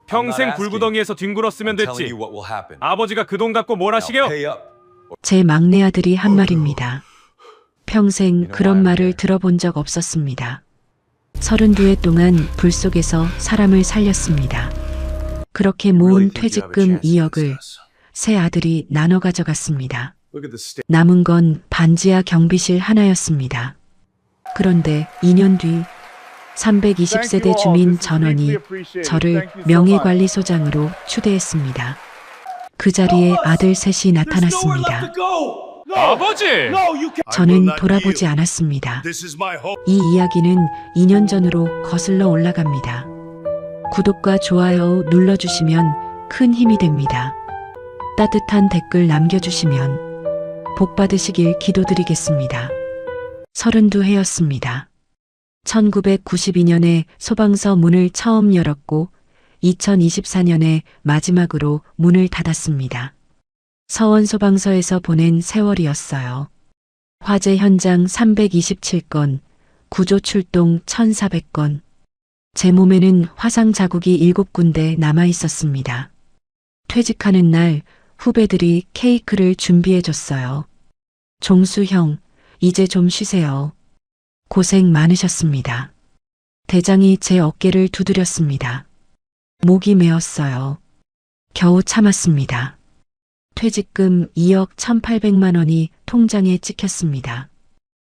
평생 불구덩이에서 뒹굴었으면 됐지. 아버지가 그 돈 갖고 뭘 하시게요? 제 막내 아들이 한 말입니다. 평생 그런 말을 들어본 적 없었습니다. 32해 동안 불 속에서 사람을 살렸습니다. 그렇게 모은 퇴직금 2억을 세 아들이 나눠 가져갔습니다. 남은 건 반지하 경비실 하나였습니다. 그런데 2년 뒤 320세대 주민 전원이 저를 명예관리소장으로 추대했습니다. 그 자리에 아들 셋이 나타났습니다. 아버지! 저는 돌아보지 않았습니다. 이 이야기는 2년 전으로 거슬러 올라갑니다. 구독과 좋아요 눌러주시면 큰 힘이 됩니다. 따뜻한 댓글 남겨주시면 복 받으시길 기도드리겠습니다. 32해였습니다. 1992년에 소방서 문을 처음 열었고 2024년에 마지막으로 문을 닫았습니다. 서원소방서에서 보낸 세월이었어요. 화재 현장 327건, 구조 출동 1400건. 제 몸에는 화상 자국이 7군데 남아 있었습니다. 퇴직하는 날 후배들이 케이크를 준비해줬어요. 종수 형, 이제 좀 쉬세요. 고생 많으셨습니다. 대장이 제 어깨를 두드렸습니다. 목이 메었어요. 겨우 참았습니다. 퇴직금 2억 1,800만 원이 통장에 찍혔습니다.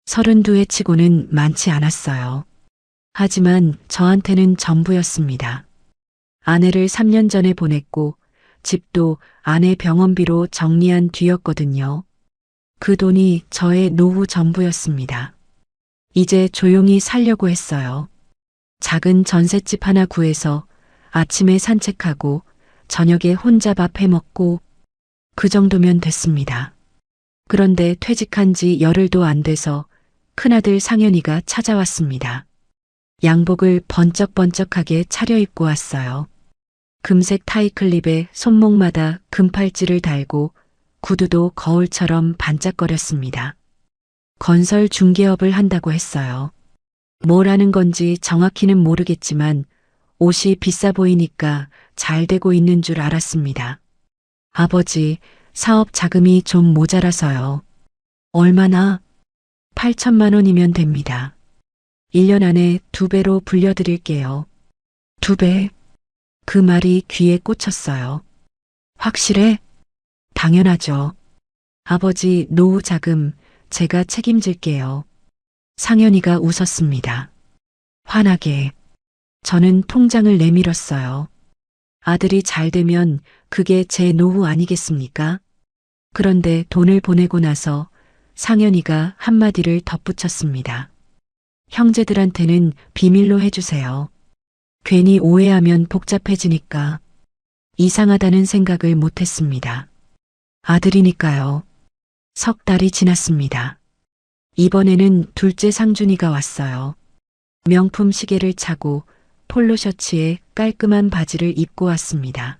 32해 치고는 많지 않았어요. 하지만 저한테는 전부였습니다. 아내를 3년 전에 보냈고 집도 아내 병원비로 정리한 뒤였거든요. 그 돈이 저의 노후 전부였습니다. 이제 조용히 살려고 했어요. 작은 전셋집 하나 구해서 아침에 산책하고 저녁에 혼자 밥 해먹고 그 정도면 됐습니다. 그런데 퇴직한 지 열흘도 안 돼서 큰아들 상현이가 찾아왔습니다. 양복을 번쩍번쩍하게 차려입고 왔어요. 금색 타이클립에 손목마다 금팔찌를 달고 구두도 거울처럼 반짝거렸습니다. 건설 중개업을 한다고 했어요. 뭘 하는 건지 정확히는 모르겠지만 옷이 비싸 보이니까 잘 되고 있는 줄 알았습니다. 아버지, 사업 자금이 좀 모자라서요. 얼마나? 8천만 원이면 됩니다. 1년 안에 2배로 불려드릴게요. 2배? 그 말이 귀에 꽂혔어요. 확실해? 당연하죠. 아버지 노후 자금 제가 책임질게요. 상현이가 웃었습니다. 환하게. 저는 통장을 내밀었어요. 아들이 잘 되면 그게 제 노후 아니겠습니까? 그런데 돈을 보내고 나서 상현이가 한마디를 덧붙였습니다. 형제들한테는 비밀로 해주세요. 괜히 오해하면 복잡해지니까. 이상하다는 생각을 못했습니다. 아들이니까요. 석 달이 지났습니다. 이번에는 둘째 상준이가 왔어요. 명품 시계를 차고 폴로 셔츠에 깔끔한 바지를 입고 왔습니다.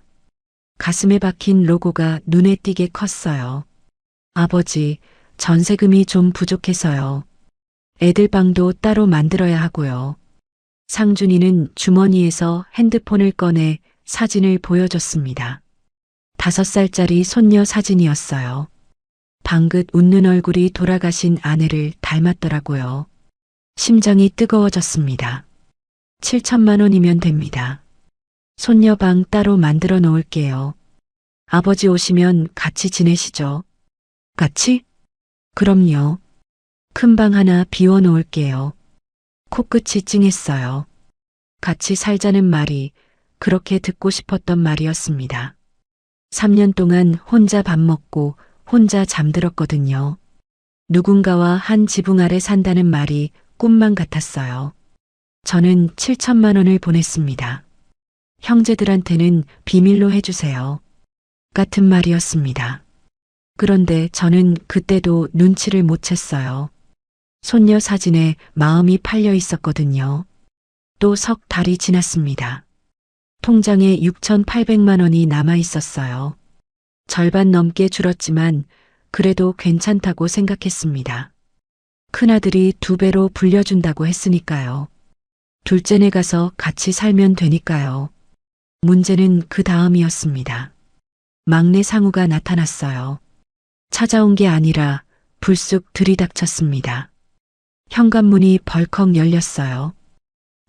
가슴에 박힌 로고가 눈에 띄게 컸어요. 아버지, 전세금이 좀 부족해서요. 애들 방도 따로 만들어야 하고요. 상준이는 주머니에서 핸드폰을 꺼내 사진을 보여줬습니다. 5살짜리 손녀 사진이었어요. 방긋 웃는 얼굴이 돌아가신 아내를 닮았더라고요. 심장이 뜨거워졌습니다. 7천만 원이면 됩니다. 손녀 방 따로 만들어 놓을게요. 아버지 오시면 같이 지내시죠. 같이? 그럼요. 큰 방 하나 비워 놓을게요. 코끝이 찡했어요. 같이 살자는 말이 그렇게 듣고 싶었던 말이었습니다. 3년 동안 혼자 밥 먹고 혼자 잠들었거든요. 누군가와 한 지붕 아래 산다는 말이 꿈만 같았어요. 저는 7천만 원을 보냈습니다. 형제들한테는 비밀로 해주세요. 같은 말이었습니다. 그런데 저는 그때도 눈치를 못 챘어요. 손녀 사진에 마음이 팔려 있었거든요. 또 석 달이 지났습니다. 통장에 6,800만 원이 남아 있었어요. 절반 넘게 줄었지만 그래도 괜찮다고 생각했습니다. 큰아들이 2배로 불려준다고 했으니까요. 둘째네 가서 같이 살면 되니까요. 문제는 그 다음이었습니다. 막내 상우가 나타났어요. 찾아온 게 아니라 불쑥 들이닥쳤습니다. 현관문이 벌컥 열렸어요.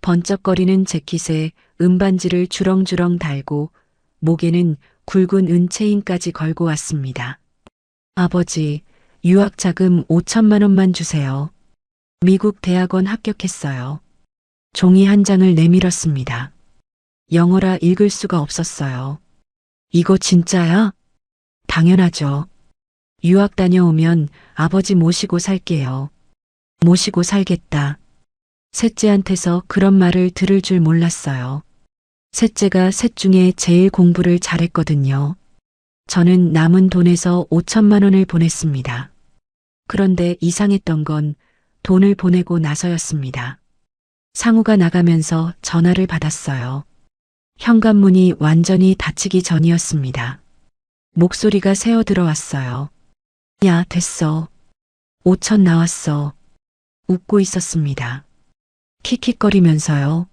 번쩍거리는 재킷에 은반지를 주렁주렁 달고 목에는 굵은 은체인까지 걸고 왔습니다. 아버지, 유학자금 5천만 원만 주세요. 미국 대학원 합격했어요. 종이 한 장을 내밀었습니다. 영어라 읽을 수가 없었어요. 이거 진짜야? 당연하죠. 유학 다녀오면 아버지 모시고 살게요. 모시고 살겠다. 셋째한테서 그런 말을 들을 줄 몰랐어요. 셋째가 셋 중에 제일 공부를 잘했거든요. 저는 남은 돈에서 5천만 원을 보냈습니다. 그런데 이상했던 건 돈을 보내고 나서였습니다. 상우가 나가면서 전화를 받았어요. 현관문이 완전히 닫히기 전이었습니다. 목소리가 새어 들어왔어요. 야, 됐어. 5천 나왔어. 웃고 있었습니다. 킥킥거리면서요.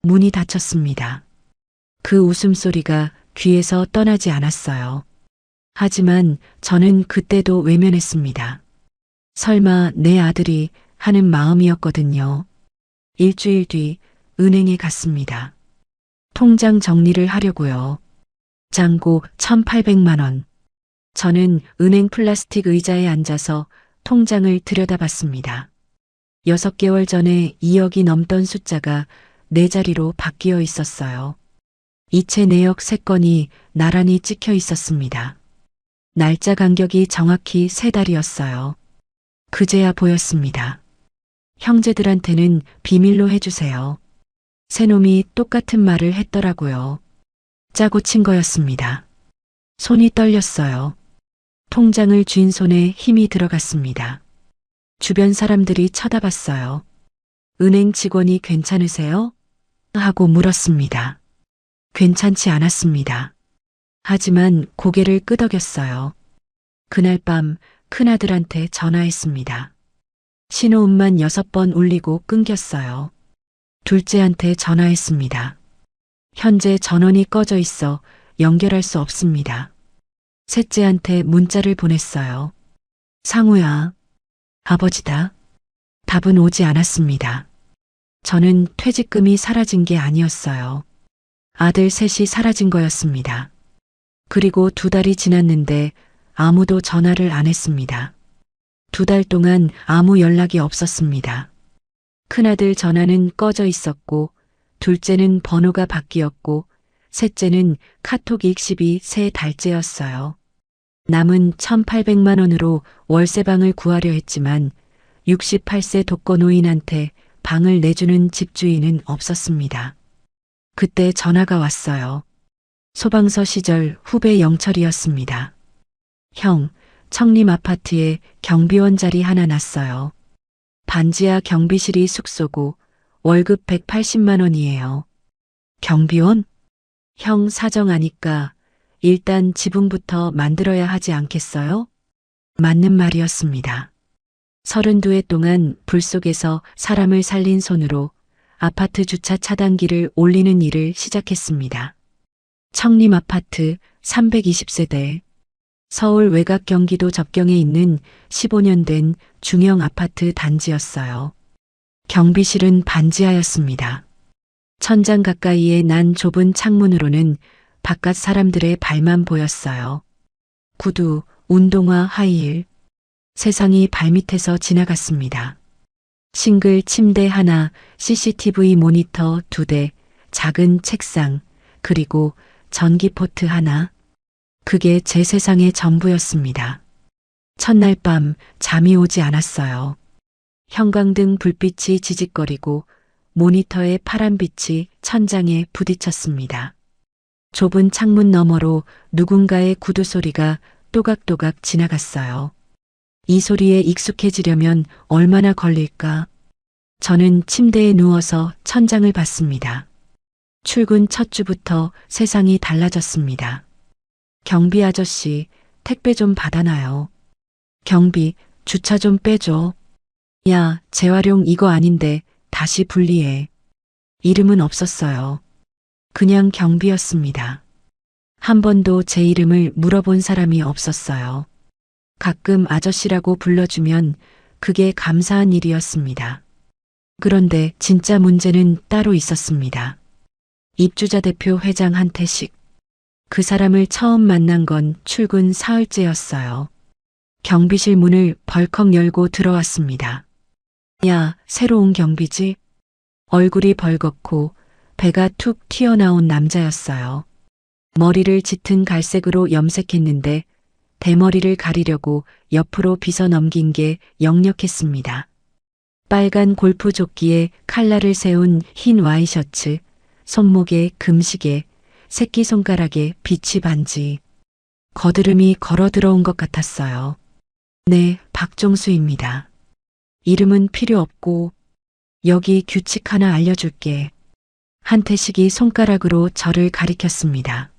문이 닫혔습니다. 그 웃음소리가 귀에서 떠나지 않았어요. 하지만 저는 그때도 외면했습니다. 설마 내 아들이 하는 마음이었거든요. 일주일 뒤 은행에 갔습니다. 통장 정리를 하려고요. 잔고 1,800만 원. 저는 은행 플라스틱 의자에 앉아서 통장을 들여다봤습니다. 6개월 전에 2억이 넘던 숫자가 4자리로 바뀌어 있었어요. 이체 내역 3건이 나란히 찍혀 있었습니다. 날짜 간격이 정확히 3달이었어요. 그제야 보였습니다. 형제들한테는 비밀로 해주세요. 새놈이 똑같은 말을 했더라고요. 짜고 친 거였습니다. 손이 떨렸어요. 통장을 쥔 손에 힘이 들어갔습니다. 주변 사람들이 쳐다봤어요. 은행 직원이 괜찮으세요? 하고 물었습니다. 괜찮지 않았습니다. 하지만 고개를 끄덕였어요. 그날 밤 큰아들한테 전화했습니다. 신호음만 6번 울리고 끊겼어요. 둘째한테 전화했습니다. 현재 전원이 꺼져 있어 연결할 수 없습니다. 셋째한테 문자를 보냈어요. 상우야, 아버지다. 답은 오지 않았습니다. 저는 퇴직금이 사라진 게 아니었어요. 아들 셋이 사라진 거였습니다. 그리고 2달이 지났는데 아무도 전화를 안 했습니다. 2달 동안 아무 연락이 없었습니다. 큰아들 전화는 꺼져 있었고, 둘째는 번호가 바뀌었고, 셋째는 카톡 익십이 3달째였어요. 남은 1,800만 원으로 월세방을 구하려 했지만 68세 독거노인한테 방을 내주는 집주인은 없었습니다. 그때 전화가 왔어요. 소방서 시절 후배 영철이었습니다. 형, 청림 아파트에 경비원 자리 하나 났어요. 반지하 경비실이 숙소고 월급 180만 원이에요. 경비원? 형 사정 아니까 일단 지붕부터 만들어야 하지 않겠어요? 맞는 말이었습니다. 32해 동안 불 속에서 사람을 살린 손으로 아파트 주차 차단기를 올리는 일을 시작했습니다. 청림 아파트 320세대. 서울 외곽 경기도 접경에 있는 15년 된 중형 아파트 단지였어요. 경비실은 반지하였습니다. 천장 가까이에 난 좁은 창문으로는 바깥 사람들의 발만 보였어요. 구두, 운동화, 하이힐. 세상이 발밑에서 지나갔습니다. 싱글 침대 하나, CCTV 모니터 2대, 작은 책상, 그리고 전기포트 하나. 그게 제 세상의 전부였습니다. 첫날 밤 잠이 오지 않았어요. 형광등 불빛이 지직거리고 모니터의 파란빛이 천장에 부딪혔습니다. 좁은 창문 너머로 누군가의 구두 소리가 또각또각 지나갔어요. 이 소리에 익숙해지려면 얼마나 걸릴까? 저는 침대에 누워서 천장을 봤습니다. 출근 첫 주부터 세상이 달라졌습니다. 경비 아저씨, 택배 좀 받아놔요. 경비, 주차 좀 빼줘. 야, 재활용 이거 아닌데 다시 분리해. 이름은 없었어요. 그냥 경비였습니다. 한 번도 제 이름을 물어본 사람이 없었어요. 가끔 아저씨라고 불러주면 그게 감사한 일이었습니다. 그런데 진짜 문제는 따로 있었습니다. 입주자 대표 회장 한태식. 그 사람을 처음 만난 건 출근 사흘째였어요. 경비실 문을 벌컥 열고 들어왔습니다. 야, 새로운 경비지? 얼굴이 벌겋고 배가 툭 튀어나온 남자였어요. 머리를 짙은 갈색으로 염색했는데 대머리를 가리려고 옆으로 빗어 넘긴 게 역력했습니다. 빨간 골프 조끼에 칼라를 세운 흰 와이셔츠, 손목에 금시계, 새끼손가락에 비치 반지. 거드름이 걸어 들어온 것 같았어요. 네, 박종수입니다. 이름은 필요 없고 여기 규칙 하나 알려줄게. 한태식이 손가락으로 저를 가리켰습니다.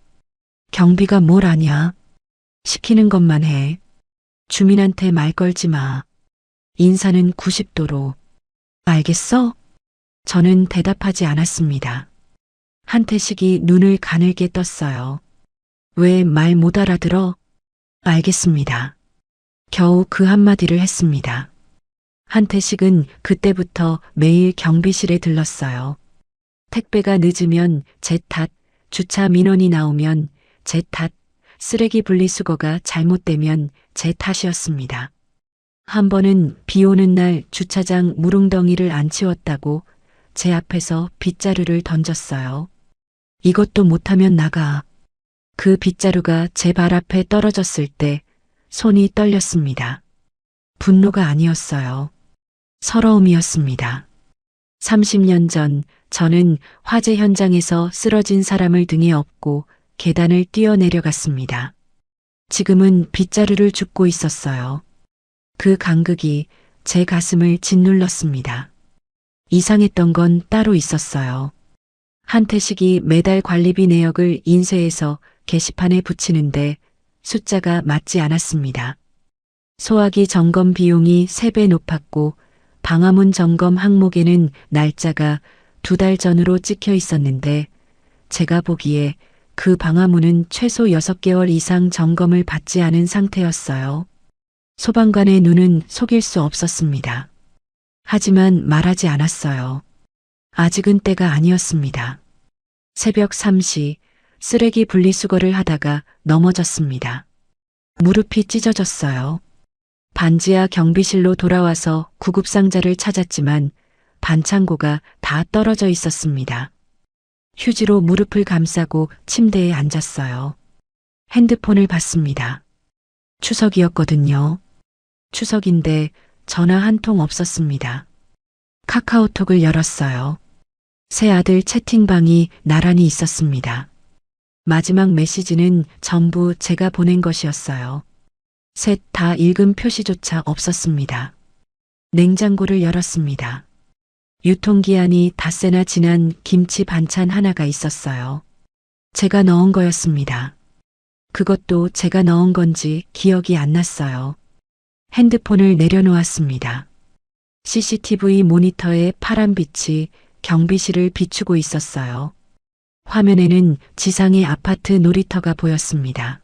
경비가 뭘 아냐? 시키는 것만 해. 주민한테 말 걸지 마. 인사는 90도로. 알겠어? 저는 대답하지 않았습니다. 한태식이 눈을 가늘게 떴어요. 왜 말 못 알아들어? 알겠습니다. 겨우 그 한마디를 했습니다. 한태식은 그때부터 매일 경비실에 들렀어요. 택배가 늦으면 제 탓, 주차 민원이 나오면 제 탓, 쓰레기 분리수거가 잘못되면 제 탓이었습니다. 한 번은 비 오는 날 주차장 무릉덩이를 안 치웠다고 제 앞에서 빗자루를 던졌어요. 이것도 못하면 나가. 그 빗자루가 제 발 앞에 떨어졌을 때 손이 떨렸습니다. 분노가 아니었어요. 서러움이었습니다. 30년 전 저는 화재 현장에서 쓰러진 사람을 등에 업고 계단을 뛰어내려갔습니다. 지금은 빗자루를 줍고 있었어요. 그 간극이 제 가슴을 짓눌렀습니다. 이상했던 건 따로 있었어요. 한태식이 매달 관리비 내역을 인쇄해서 게시판에 붙이는데 숫자가 맞지 않았습니다. 소화기 점검 비용이 3배 높았고 방화문 점검 항목에는 날짜가 2달 전으로 찍혀 있었는데 제가 보기에 그 방화문은 최소 6개월 이상 점검을 받지 않은 상태였어요. 소방관의 눈은 속일 수 없었습니다. 하지만 말하지 않았어요. 아직은 때가 아니었습니다. 새벽 3시 쓰레기 분리수거를 하다가 넘어졌습니다. 무릎이 찢어졌어요. 반지하 경비실로 돌아와서 구급상자를 찾았지만 반창고가 다 떨어져 있었습니다. 휴지로 무릎을 감싸고 침대에 앉았어요. 핸드폰을 봤습니다. 추석이었거든요. 추석인데 전화 한 통 없었습니다. 카카오톡을 열었어요. 새 아들 채팅방이 나란히 있었습니다. 마지막 메시지는 전부 제가 보낸 것이었어요. 셋 다 읽은 표시조차 없었습니다. 냉장고를 열었습니다. 유통기한이 닷새나 지난 김치 반찬 하나가 있었어요. 제가 넣은 거였습니다. 그것도 제가 넣은 건지 기억이 안 났어요. 핸드폰을 내려놓았습니다. CCTV 모니터에 파란 빛이 경비실을 비추고 있었어요. 화면에는 지상의 아파트 놀이터가 보였습니다.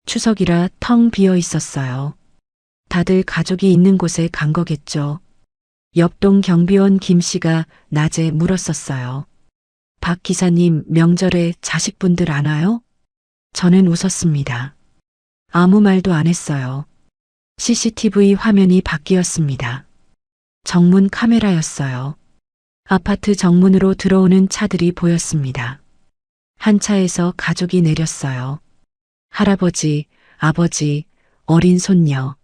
추석이라 텅 비어 있었어요. 다들 가족이 있는 곳에 간 거겠죠. 옆동 경비원 김 씨가 낮에 물었었어요. 박 기사님, 명절에 자식분들 안 와요? 저는 웃었습니다. 아무 말도 안 했어요. CCTV 화면이 바뀌었습니다. 정문 카메라였어요. 아파트 정문으로 들어오는 차들이 보였습니다. 한 차에서 가족이 내렸어요. 할아버지, 아버지, 어린 손녀.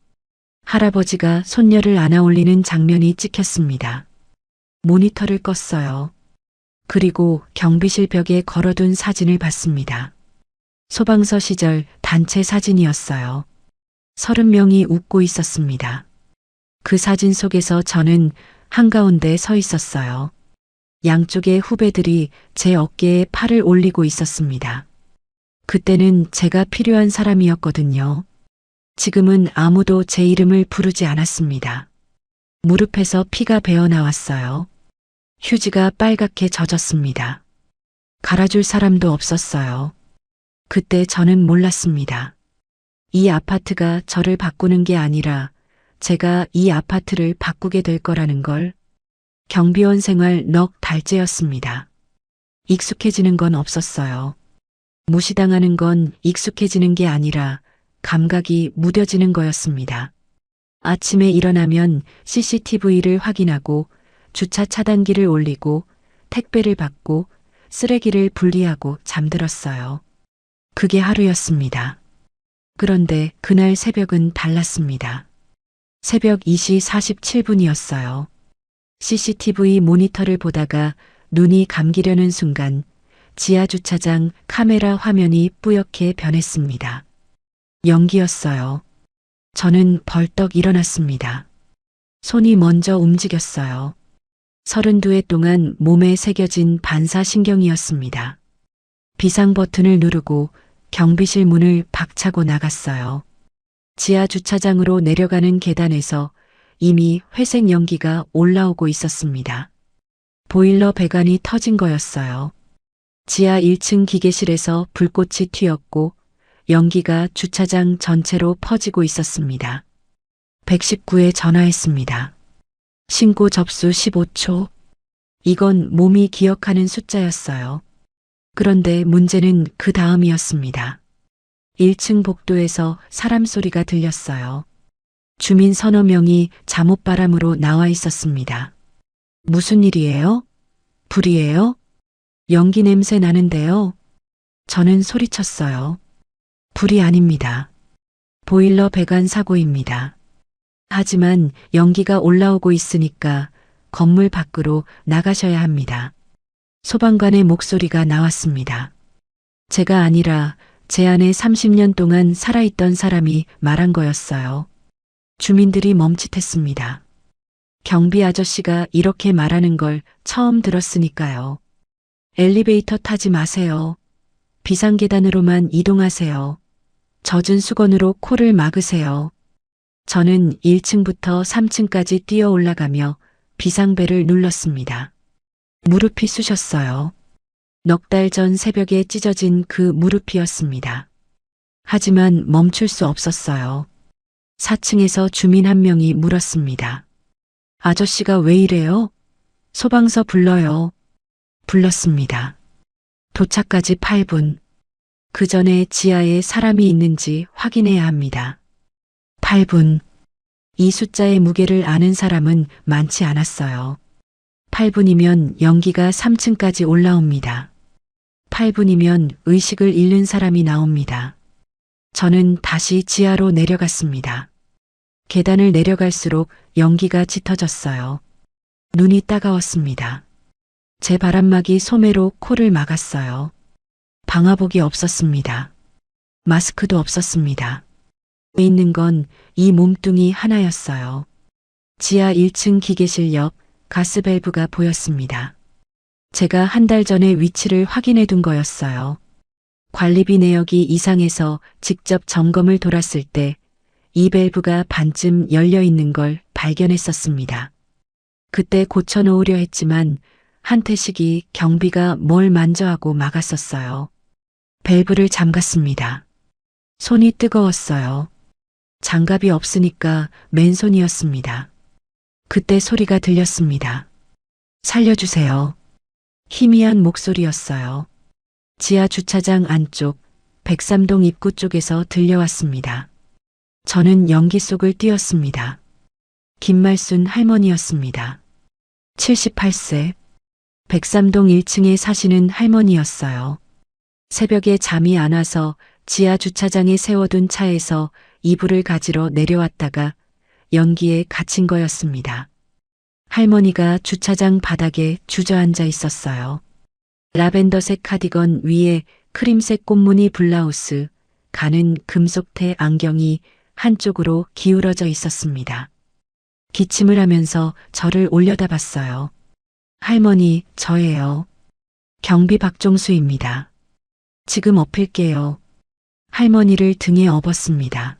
할아버지가 손녀를 안아 올리는 장면이 찍혔습니다. 모니터를 껐어요. 그리고 경비실 벽에 걸어둔 사진을 봤습니다. 소방서 시절 단체 사진이었어요. 30명이 웃고 있었습니다. 그 사진 속에서 저는 한가운데 서 있었어요. 양쪽의 후배들이 제 어깨에 팔을 올리고 있었습니다. 그때는 제가 필요한 사람이었거든요. 지금은 아무도 제 이름을 부르지 않았습니다. 무릎에서 피가 배어 나왔어요. 휴지가 빨갛게 젖었습니다. 갈아줄 사람도 없었어요. 그때 저는 몰랐습니다. 이 아파트가 저를 바꾸는 게 아니라 제가 이 아파트를 바꾸게 될 거라는 걸. 경비원 생활 넉 달째였습니다. 익숙해지는 건 없었어요. 무시당하는 건 익숙해지는 게 아니라 감각이 무뎌지는 거였습니다. 아침에 일어나면 CCTV를 확인하고 주차 차단기를 올리고 택배를 받고 쓰레기를 분리하고 잠들었어요. 그게 하루였습니다. 그런데 그날 새벽은 달랐습니다. 새벽 2시 47분이었어요. CCTV 모니터를 보다가 눈이 감기려는 순간 지하 주차장 카메라 화면이 뿌옇게 변했습니다. 연기였어요. 저는 벌떡 일어났습니다. 손이 먼저 움직였어요. 32회 동안 몸에 새겨진 반사신경이었습니다. 비상 버튼을 누르고 경비실 문을 박차고 나갔어요. 지하 주차장으로 내려가는 계단에서 이미 회색 연기가 올라오고 있었습니다. 보일러 배관이 터진 거였어요. 지하 1층 기계실에서 불꽃이 튀었고 연기가 주차장 전체로 퍼지고 있었습니다. 119에 전화했습니다. 신고 접수 15초. 이건 몸이 기억하는 숫자였어요. 그런데 문제는 그 다음이었습니다. 1층 복도에서 사람 소리가 들렸어요. 주민 서너 명이 잠옷바람으로 나와 있었습니다. 무슨 일이에요? 불이에요? 연기 냄새 나는데요. 저는 소리쳤어요. 불이 아닙니다. 보일러 배관 사고입니다. 하지만 연기가 올라오고 있으니까 건물 밖으로 나가셔야 합니다. 소방관의 목소리가 나왔습니다. 제가 아니라 제 안에 30년 동안 살아있던 사람이 말한 거였어요. 주민들이 멈칫했습니다. 경비 아저씨가 이렇게 말하는 걸 처음 들었으니까요. 엘리베이터 타지 마세요. 비상계단으로만 이동하세요. 젖은 수건으로 코를 막으세요. 저는 1층부터 3층까지 뛰어 올라가며 비상벨을 눌렀습니다. 무릎이 쑤셨어요. 넉 달 전 새벽에 찢어진 그 무릎이었습니다. 하지만 멈출 수 없었어요. 4층에서 주민 한 명이 물었습니다. 아저씨가 왜 이래요? 소방서 불러요. 불렀습니다. 도착까지 8분. 그 전에 지하에 사람이 있는지 확인해야 합니다. 8분. 이 숫자의 무게를 아는 사람은 많지 않았어요. 8분이면 연기가 3층까지 올라옵니다. 8분이면 의식을 잃는 사람이 나옵니다. 저는 다시 지하로 내려갔습니다. 계단을 내려갈수록 연기가 짙어졌어요. 눈이 따가웠습니다. 제 바람막이 소매로 코를 막았어요. 방화복이 없었습니다. 마스크도 없었습니다. 있는 건 이 몸뚱이 하나였어요. 지하 1층 기계실 옆 가스밸브가 보였습니다. 제가 한 달 전에 위치를 확인해 둔 거였어요. 관리비 내역이 이상해서 직접 점검을 돌았을 때 이 밸브가 반쯤 열려 있는 걸 발견했었습니다. 그때 고쳐놓으려 했지만 한태식이 경비가 뭘 만져 하고 막았었어요. 밸브를 잠갔습니다. 손이 뜨거웠어요. 장갑이 없으니까 맨손이었습니다. 그때 소리가 들렸습니다. 살려주세요. 희미한 목소리였어요. 지하 주차장 안쪽 103동 입구 쪽에서 들려왔습니다. 저는 연기 속을 뛰었습니다. 김말순 할머니였습니다. 78세. 103동 1층에 사시는 할머니였어요. 새벽에 잠이 안 와서 지하 주차장에 세워둔 차에서 이불을 가지러 내려왔다가 연기에 갇힌 거였습니다. 할머니가 주차장 바닥에 주저앉아 있었어요. 라벤더색 카디건 위에 크림색 꽃무늬 블라우스, 가는 금속태 안경이 한쪽으로 기울어져 있었습니다. 기침을 하면서 저를 올려다봤어요. 할머니, 저예요. 경비 박종수입니다. 지금 엎을게요. 할머니를 등에 업었습니다.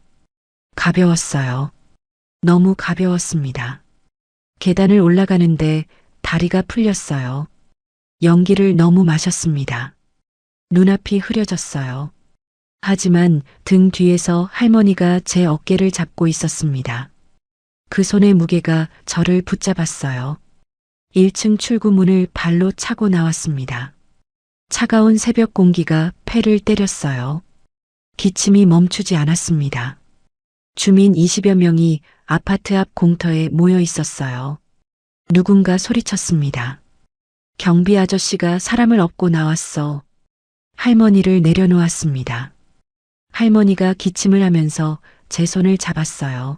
가벼웠어요. 너무 가벼웠습니다. 계단을 올라가는데 다리가 풀렸어요. 연기를 너무 마셨습니다. 눈앞이 흐려졌어요. 하지만 등 뒤에서 할머니가 제 어깨를 잡고 있었습니다. 그 손의 무게가 저를 붙잡았어요. 1층 출구문을 발로 차고 나왔습니다. 차가운 새벽 공기가 폐를 때렸어요. 기침이 멈추지 않았습니다. 주민 20여 명이 아파트 앞 공터에 모여 있었어요. 누군가 소리쳤습니다. 경비 아저씨가 사람을 업고 나왔어. 할머니를 내려놓았습니다. 할머니가 기침을 하면서 제 손을 잡았어요.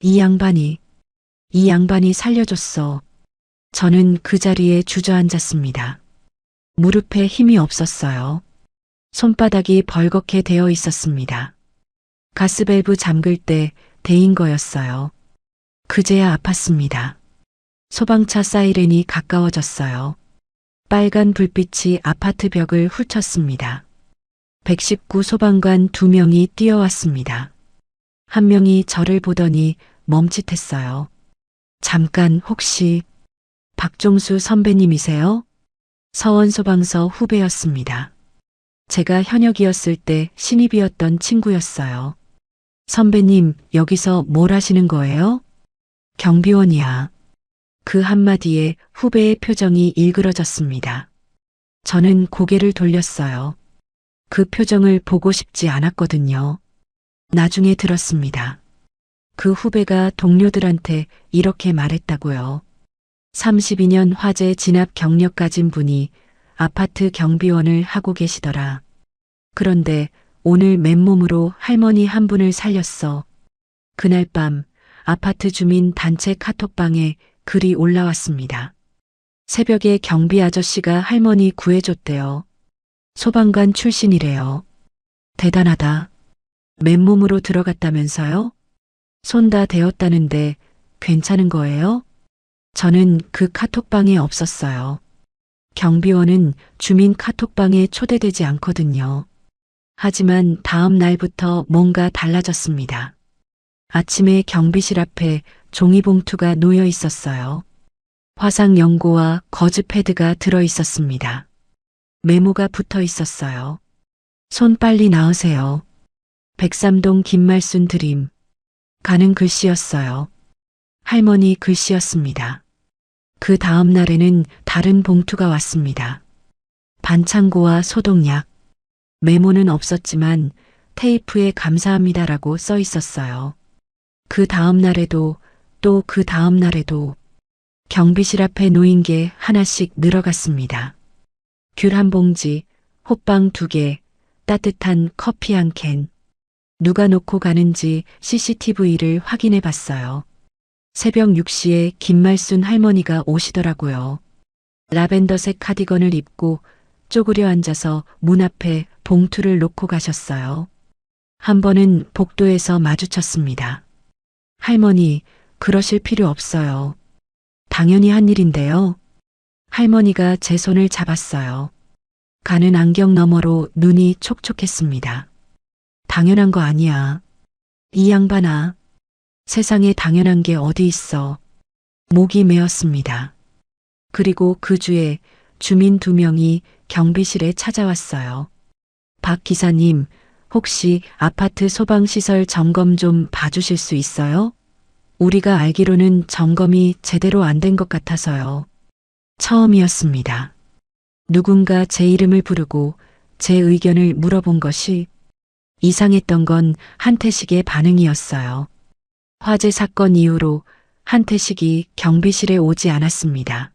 이 양반이 살려줬어. 저는 그 자리에 주저앉았습니다. 무릎에 힘이 없었어요. 손바닥이 벌겋게 되어 있었습니다. 가스밸브 잠글 때 데인 거였어요. 그제야 아팠습니다. 소방차 사이렌이 가까워졌어요. 빨간 불빛이 아파트 벽을 훑었습니다. 119 소방관 2명이 뛰어왔습니다. 한 명이 저를 보더니 멈칫했어요. 잠깐 혹시 박종수 선배님이세요? 서원소방서 후배였습니다. 제가 현역이었을 때 신입이었던 친구였어요. 선배님, 여기서 뭘 하시는 거예요? 경비원이야. 그 한마디에 후배의 표정이 일그러졌습니다. 저는 고개를 돌렸어요. 그 표정을 보고 싶지 않았거든요. 나중에 들었습니다. 그 후배가 동료들한테 이렇게 말했다고요. 32년 화재 진압 경력 가진 분이 아파트 경비원을 하고 계시더라. 그런데 오늘 맨몸으로 할머니 한 분을 살렸어. 그날 밤 아파트 주민 단체 카톡방에 글이 올라왔습니다. 새벽에 경비 아저씨가 할머니 구해줬대요. 소방관 출신이래요. 대단하다. 맨몸으로 들어갔다면서요? 손 다 대었다는데 괜찮은 거예요? 저는 그 카톡방에 없었어요. 경비원은 주민 카톡방에 초대되지 않거든요. 하지만 다음 날부터 뭔가 달라졌습니다. 아침에 경비실 앞에 종이봉투가 놓여 있었어요. 화상 연고와 거즈 패드가 들어 있었습니다. 메모가 붙어 있었어요. 손 빨리 나으세요. 백삼동 김말순 드림. 가는 글씨였어요. 할머니 글씨였습니다. 그 다음 날에는 다른 봉투가 왔습니다. 반창고와 소독약. 메모는 없었지만 테이프에 감사합니다라고 써 있었어요. 그 다음 날에도 또 그 다음 날에도 경비실 앞에 놓인 게 하나씩 늘어갔습니다. 귤 한 봉지, 호빵 2개, 따뜻한 커피 한 캔. 누가 놓고 가는지 CCTV를 확인해 봤어요. 새벽 6시에 김말순 할머니가 오시더라고요. 라벤더색 카디건을 입고 쪼그려 앉아서 문 앞에 봉투를 놓고 가셨어요. 한 번은 복도에서 마주쳤습니다. 할머니, 그러실 필요 없어요. 당연히 한 일인데요. 할머니가 제 손을 잡았어요. 가는 안경 너머로 눈이 촉촉했습니다. 당연한 거 아니야. 이 양반아. 세상에 당연한 게 어디 있어. 목이 메었습니다. 그리고 그 주에 주민 2명이 경비실에 찾아왔어요. 박 기사님, 혹시 아파트 소방시설 점검 좀 봐주실 수 있어요? 우리가 알기로는 점검이 제대로 안 된 것 같아서요. 처음이었습니다. 누군가 제 이름을 부르고 제 의견을 물어본 것이 이상했던 건 한태식의 반응이었어요. 화재 사건 이후로 한태식이 경비실에 오지 않았습니다.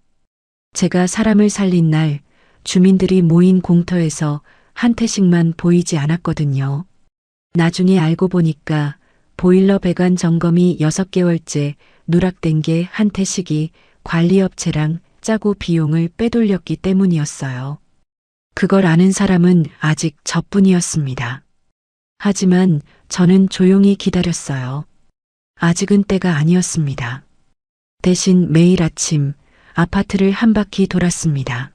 제가 사람을 살린 날 주민들이 모인 공터에서 한태식만 보이지 않았거든요. 나중에 알고 보니까 보일러 배관 점검이 6개월째 누락된 게 한태식이 관리업체랑 짜고 비용을 빼돌렸기 때문이었어요. 그걸 아는 사람은 아직 저뿐이었습니다. 하지만 저는 조용히 기다렸어요. 아직은 때가 아니었습니다. 대신 매일 아침 아파트를 한 바퀴 돌았습니다.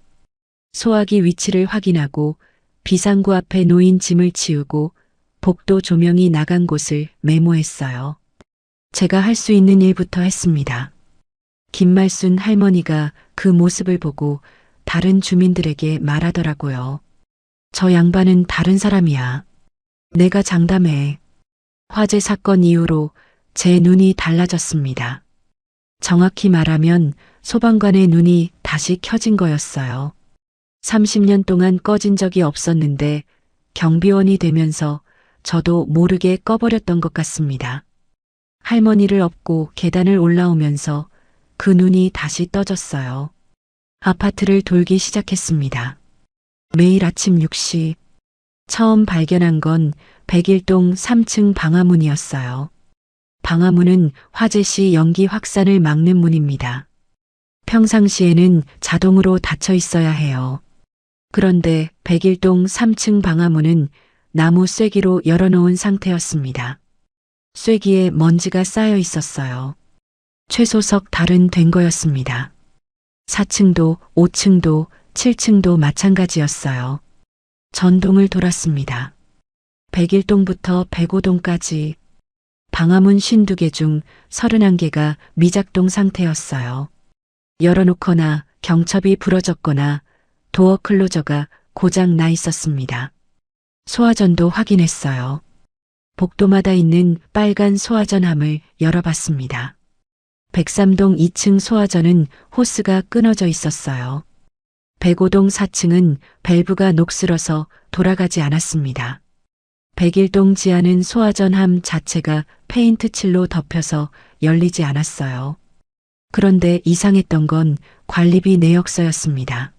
소화기 위치를 확인하고 비상구 앞에 놓인 짐을 치우고 복도 조명이 나간 곳을 메모했어요. 제가 할 수 있는 일부터 했습니다. 김말순 할머니가 그 모습을 보고 다른 주민들에게 말하더라고요. 저 양반은 다른 사람이야. 내가 장담해. 화재 사건 이후로 제 눈이 달라졌습니다. 정확히 말하면 소방관의 눈이 다시 켜진 거였어요. 30년 동안 꺼진 적이 없었는데 경비원이 되면서 저도 모르게 꺼버렸던 것 같습니다. 할머니를 업고 계단을 올라오면서 그 눈이 다시 떠졌어요. 아파트를 돌기 시작했습니다. 매일 아침 6시 처음 발견한 건 101동 3층 방화문이었어요. 방화문은 화재 시 연기 확산을 막는 문입니다. 평상시에는 자동으로 닫혀 있어야 해요. 그런데 101동 3층 방화문은 나무 쐐기로 열어놓은 상태였습니다. 쐐기에 먼지가 쌓여 있었어요. 최소석 달은 된 거였습니다. 4층도 5층도 7층도 마찬가지였어요. 전동을 돌았습니다. 101동부터 105동까지 방화문 52개 중 31개가 미작동 상태였어요. 열어놓거나 경첩이 부러졌거나 도어 클로저가 고장 나 있었습니다. 소화전도 확인했어요. 복도마다 있는 빨간 소화전함을 열어봤습니다. 103동 2층 소화전은 호스가 끊어져 있었어요. 105동 4층은 밸브가 녹슬어서 돌아가지 않았습니다. 101동 지하는 소화전함 자체가 페인트 칠로 덮여서 열리지 않았어요. 그런데 이상했던 건 관리비 내역서였습니다.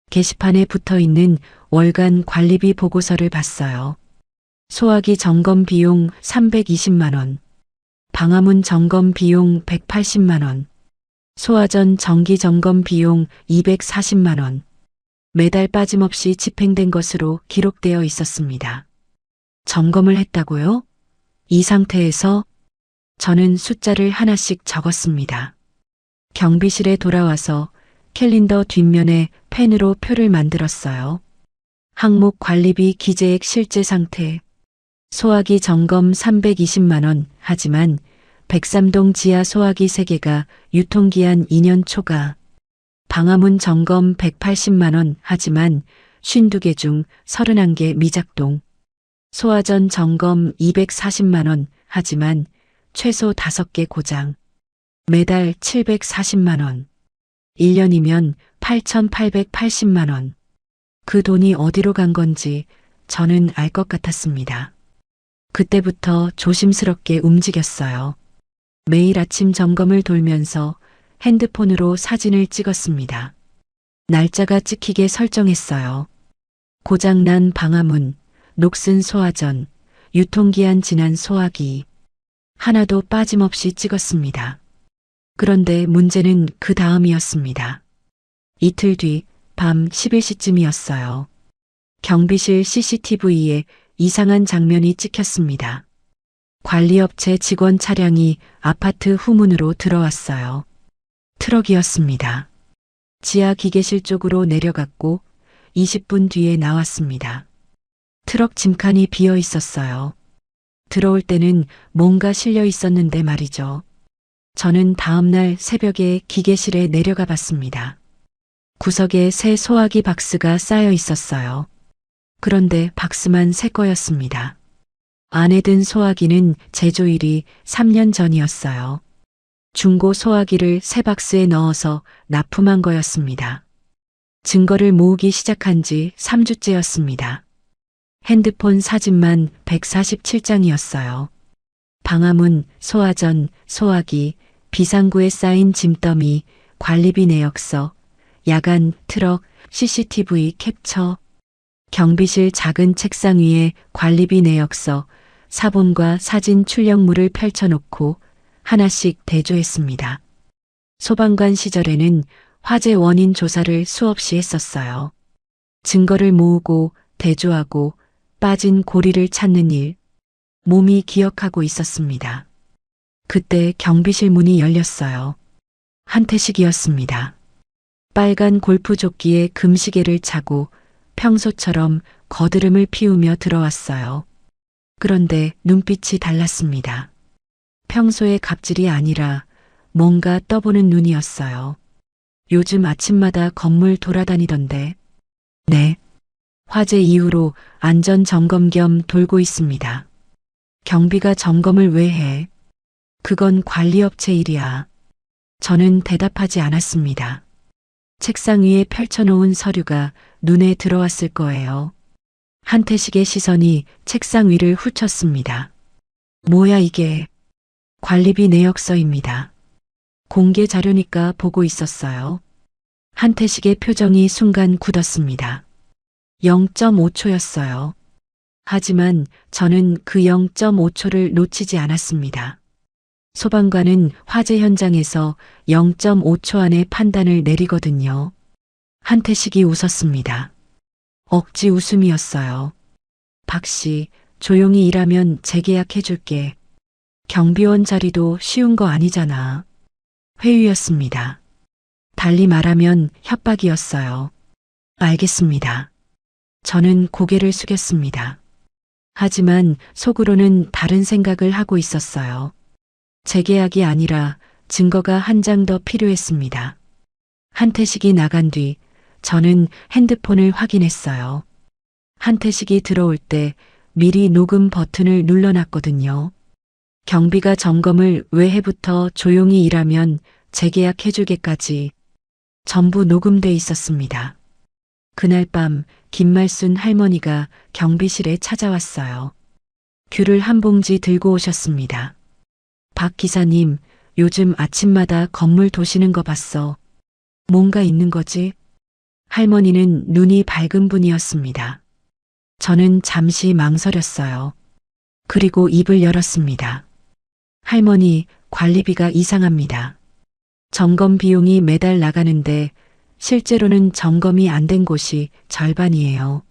게시판에 붙어 있는 월간 관리비 보고서를 봤어요. 소화기 점검 비용 320만 원, 방화문 점검 비용 180만 원, 소화전 정기 점검 비용 240만 원, 매달 빠짐없이 집행된 것으로 기록되어 있었습니다. 점검을 했다고요? 이 상태에서 저는 숫자를 하나씩 적었습니다. 경비실에 돌아와서 캘린더 뒷면에 펜으로 표를 만들었어요. 항목 관리비 기재액 실제 상태. 소화기 점검 320만 원, 하지만 103동 지하 소화기 3개가 유통기한 2년 초과. 방화문 점검 180만 원, 하지만 52개 중 31개 미작동. 소화전 점검 240만 원, 하지만 최소 5개 고장. 매달 740만 원. 1년이면 8,880만 원. 그 돈이 어디로 간 건지 저는 알 것 같았습니다. 그때부터 조심스럽게 움직였어요. 매일 아침 점검을 돌면서 핸드폰으로 사진을 찍었습니다. 날짜가 찍히게 설정했어요. 고장난 방화문, 녹슨 소화전, 유통기한 지난 소화기. 하나도 빠짐없이 찍었습니다. 그런데 문제는 그 다음이었습니다. 이틀 뒤 밤 11시쯤이었어요. 경비실 CCTV에 이상한 장면이 찍혔습니다. 관리업체 직원 차량이 아파트 후문으로 들어왔어요. 트럭이었습니다. 지하 기계실 쪽으로 내려갔고 20분 뒤에 나왔습니다. 트럭 짐칸이 비어 있었어요. 들어올 때는 뭔가 실려 있었는데 말이죠. 저는 다음날 새벽에 기계실에 내려가 봤습니다. 구석에 새 소화기 박스가 쌓여 있었어요. 그런데 박스만 새 거였습니다. 안에 든 소화기는 제조일이 3년 전이었어요. 중고 소화기를 새 박스에 넣어서 납품한 거였습니다. 증거를 모으기 시작한 지 3주째였습니다. 핸드폰 사진만 147장이었어요. 방화문, 소화전, 소화기, 비상구에 쌓인 짐더미, 관리비 내역서, 야간, 트럭, CCTV 캡처, 경비실 작은 책상 위에 관리비 내역서, 사본과 사진 출력물을 펼쳐놓고 하나씩 대조했습니다. 소방관 시절에는 화재 원인 조사를 수없이 했었어요. 증거를 모으고 대조하고 빠진 고리를 찾는 일, 몸이 기억하고 있었습니다. 그때 경비실 문이 열렸어요. 한태식이었습니다. 빨간 골프 조끼에 금시계를 차고 평소처럼 거드름을 피우며 들어왔어요. 그런데 눈빛이 달랐습니다. 평소의 갑질이 아니라 뭔가 떠보는 눈이었어요. 요즘 아침마다 건물 돌아다니던데. 네. 화재 이후로 안전 점검 겸 돌고 있습니다. 경비가 점검을 왜 해? 그건 관리업체 일이야. 저는 대답하지 않았습니다. 책상 위에 펼쳐놓은 서류가 눈에 들어왔을 거예요. 한태식의 시선이 책상 위를 훑었습니다. 뭐야 이게? 관리비 내역서입니다. 공개 자료니까 보고 있었어요. 한태식의 표정이 순간 굳었습니다. 0.5초였어요. 하지만 저는 그 0.5초를 놓치지 않았습니다. 소방관은 화재 현장에서 0.5초 안에 판단을 내리거든요. 한태식이 웃었습니다. 억지 웃음이었어요. 박 씨, 조용히 일하면 재계약해줄게. 경비원 자리도 쉬운 거 아니잖아. 회유였습니다. 달리 말하면 협박이었어요. 알겠습니다. 저는 고개를 숙였습니다. 하지만 속으로는 다른 생각을 하고 있었어요. 재계약이 아니라 증거가 한 장 더 필요했습니다. 한태식이 나간 뒤 저는 핸드폰을 확인했어요. 한태식이 들어올 때 미리 녹음 버튼을 눌러놨거든요. 경비가 점검을 왜 해부터 조용히 일하면 재계약해주게까지 전부 녹음돼 있었습니다. 그날 밤 김말순 할머니가 경비실에 찾아왔어요. 귤을 한 봉지 들고 오셨습니다. 박 기사님, 요즘 아침마다 건물 도시는 거 봤어. 뭔가 있는 거지? 할머니는 눈이 밝은 분이었습니다. 저는 잠시 망설였어요. 그리고 입을 열었습니다. 할머니, 관리비가 이상합니다. 점검 비용이 매달 나가는데 실제로는 점검이 안 된 곳이 절반이에요.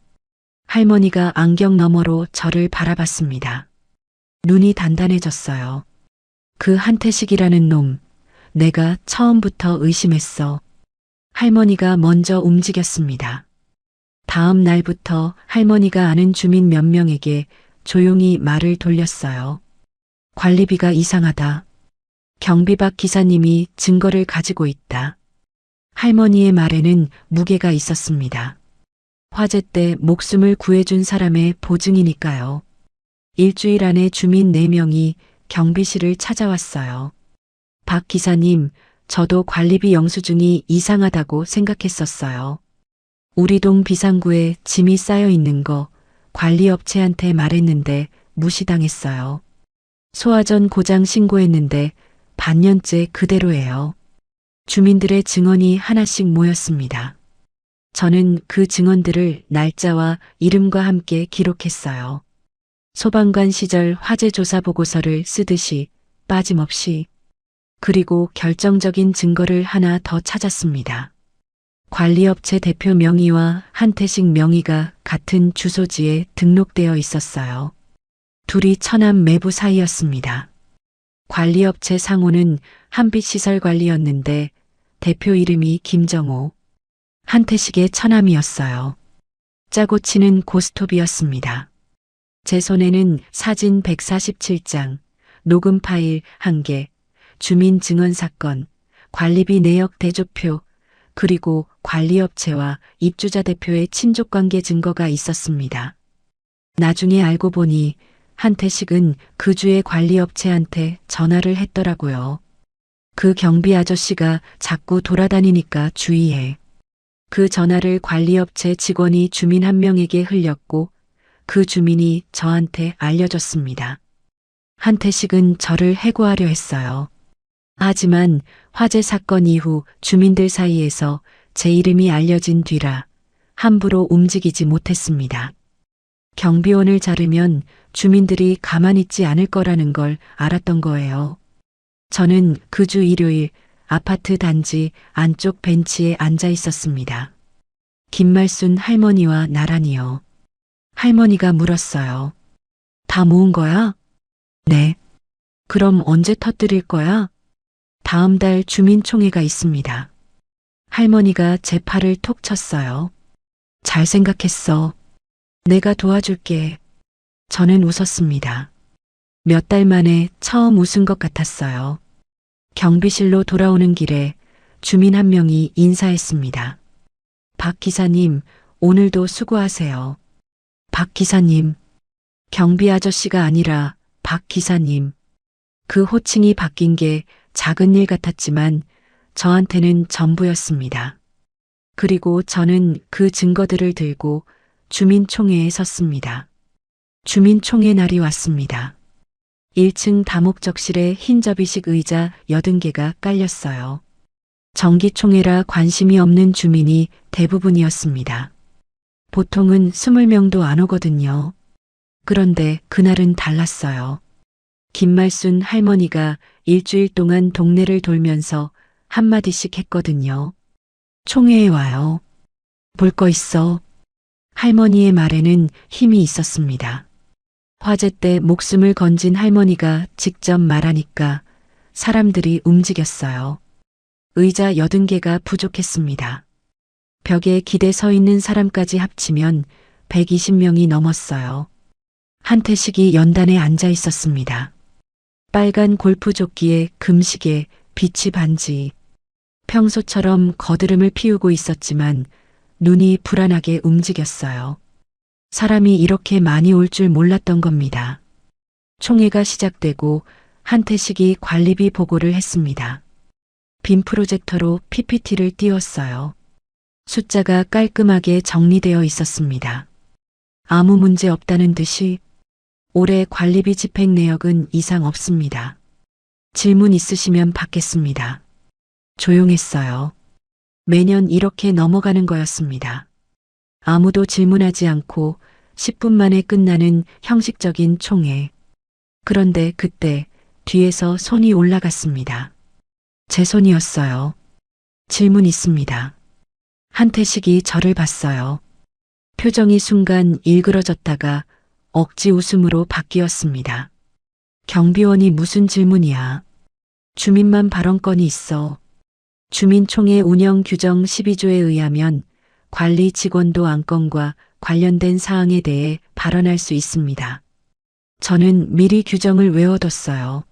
할머니가 안경 너머로 저를 바라봤습니다. 눈이 단단해졌어요. 그 한태식이라는 놈, 내가 처음부터 의심했어. 할머니가 먼저 움직였습니다. 다음 날부터 할머니가 아는 주민 몇 명에게 조용히 말을 돌렸어요. 관리비가 이상하다. 경비박 기사님이 증거를 가지고 있다. 할머니의 말에는 무게가 있었습니다. 화재 때 목숨을 구해준 사람의 보증이니까요. 일주일 안에 주민 4명이 경비실을 찾아왔어요. 박 기사님, 저도 관리비 영수증이 이상하다고 생각했었어요. 우리 동 비상구에 짐이 쌓여 있는 거 관리업체한테 말했는데 무시당했어요. 소화전 고장 신고했는데 반년째 그대로예요. 주민들의 증언이 하나씩 모였습니다. 저는 그 증언들을 날짜와 이름과 함께 기록했어요. 소방관 시절 화재 조사 보고서를 쓰듯이 빠짐없이. 그리고 결정적인 증거를 하나 더 찾았습니다. 관리업체 대표 명의와 한태식 명의가 같은 주소지에 등록되어 있었어요. 둘이 처남 매부 사이였습니다. 관리업체 상호는 한빛시설관리였는데 대표 이름이 김정호. 한태식의 처남이었어요. 짜고 치는 고스톱이었습니다. 제 손에는 사진 147장, 녹음 파일 1개, 주민 증언 사건, 관리비 내역 대조표, 그리고 관리업체와 입주자 대표의 친족관계 증거가 있었습니다. 나중에 알고 보니 한태식은 그 주의 관리업체한테 전화를 했더라고요. 그 경비 아저씨가 자꾸 돌아다니니까 주의해. 그 전화를 관리업체 직원이 주민 한 명에게 흘렸고 그 주민이 저한테 알려줬습니다. 한태식은 저를 해고하려 했어요. 하지만 화재 사건 이후 주민들 사이에서 제 이름이 알려진 뒤라 함부로 움직이지 못했습니다. 경비원을 자르면 주민들이 가만히 있지 않을 거라는 걸 알았던 거예요. 저는 그 주 일요일 아파트 단지 안쪽 벤치에 앉아 있었습니다. 김말순 할머니와 나란히요. 할머니가 물었어요. 다 모은 거야? 네. 그럼 언제 터뜨릴 거야? 다음 달 주민총회가 있습니다. 할머니가 제 팔을 톡 쳤어요. 잘 생각했어. 내가 도와줄게. 저는 웃었습니다. 몇 달 만에 처음 웃은 것 같았어요. 경비실로 돌아오는 길에 주민 한 명이 인사했습니다. 박 기사님, 오늘도 수고하세요. 박 기사님. 경비 아저씨가 아니라 박 기사님. 그 호칭이 바뀐 게 작은 일 같았지만 저한테는 전부였습니다. 그리고 저는 그 증거들을 들고 주민총회에 섰습니다. 주민총회 날이 왔습니다. 1층 다목적실에 흰 접이식 의자 80개가 깔렸어요. 정기총회라 관심이 없는 주민이 대부분이었습니다. 보통은 20명도 안 오거든요. 그런데 그날은 달랐어요. 김말순 할머니가 일주일 동안 동네를 돌면서 한마디씩 했거든요. 총회에 와요. 볼 거 있어. 할머니의 말에는 힘이 있었습니다. 화재 때 목숨을 건진 할머니가 직접 말하니까 사람들이 움직였어요. 의자 80개가 부족했습니다. 벽에 기대 서 있는 사람까지 합치면 120명이 넘었어요. 한태식이 연단에 앉아 있었습니다. 빨간 골프 조끼에 금시계, 비치 반지. 평소처럼 거드름을 피우고 있었지만 눈이 불안하게 움직였어요. 사람이 이렇게 많이 올 줄 몰랐던 겁니다. 총회가 시작되고 한태식이 관리비 보고를 했습니다. 빔 프로젝터로 PPT를 띄웠어요. 숫자가 깔끔하게 정리되어 있었습니다. 아무 문제 없다는 듯이 올해 관리비 집행 내역은 이상 없습니다. 질문 있으시면 받겠습니다. 조용했어요. 매년 이렇게 넘어가는 거였습니다. 아무도 질문하지 않고 10분 만에 끝나는 형식적인 총회. 그런데 그때 뒤에서 손이 올라갔습니다. 제 손이었어요. 질문 있습니다. 한태식이 저를 봤어요. 표정이 순간 일그러졌다가 억지 웃음으로 바뀌었습니다. 경비원이 무슨 질문이야? 주민만 발언권이 있어. 주민총회 운영 규정 12조에 의하면 관리 직원도 안건과 관련된 사항에 대해 발언할 수 있습니다. 저는 미리 규정을 외워뒀어요.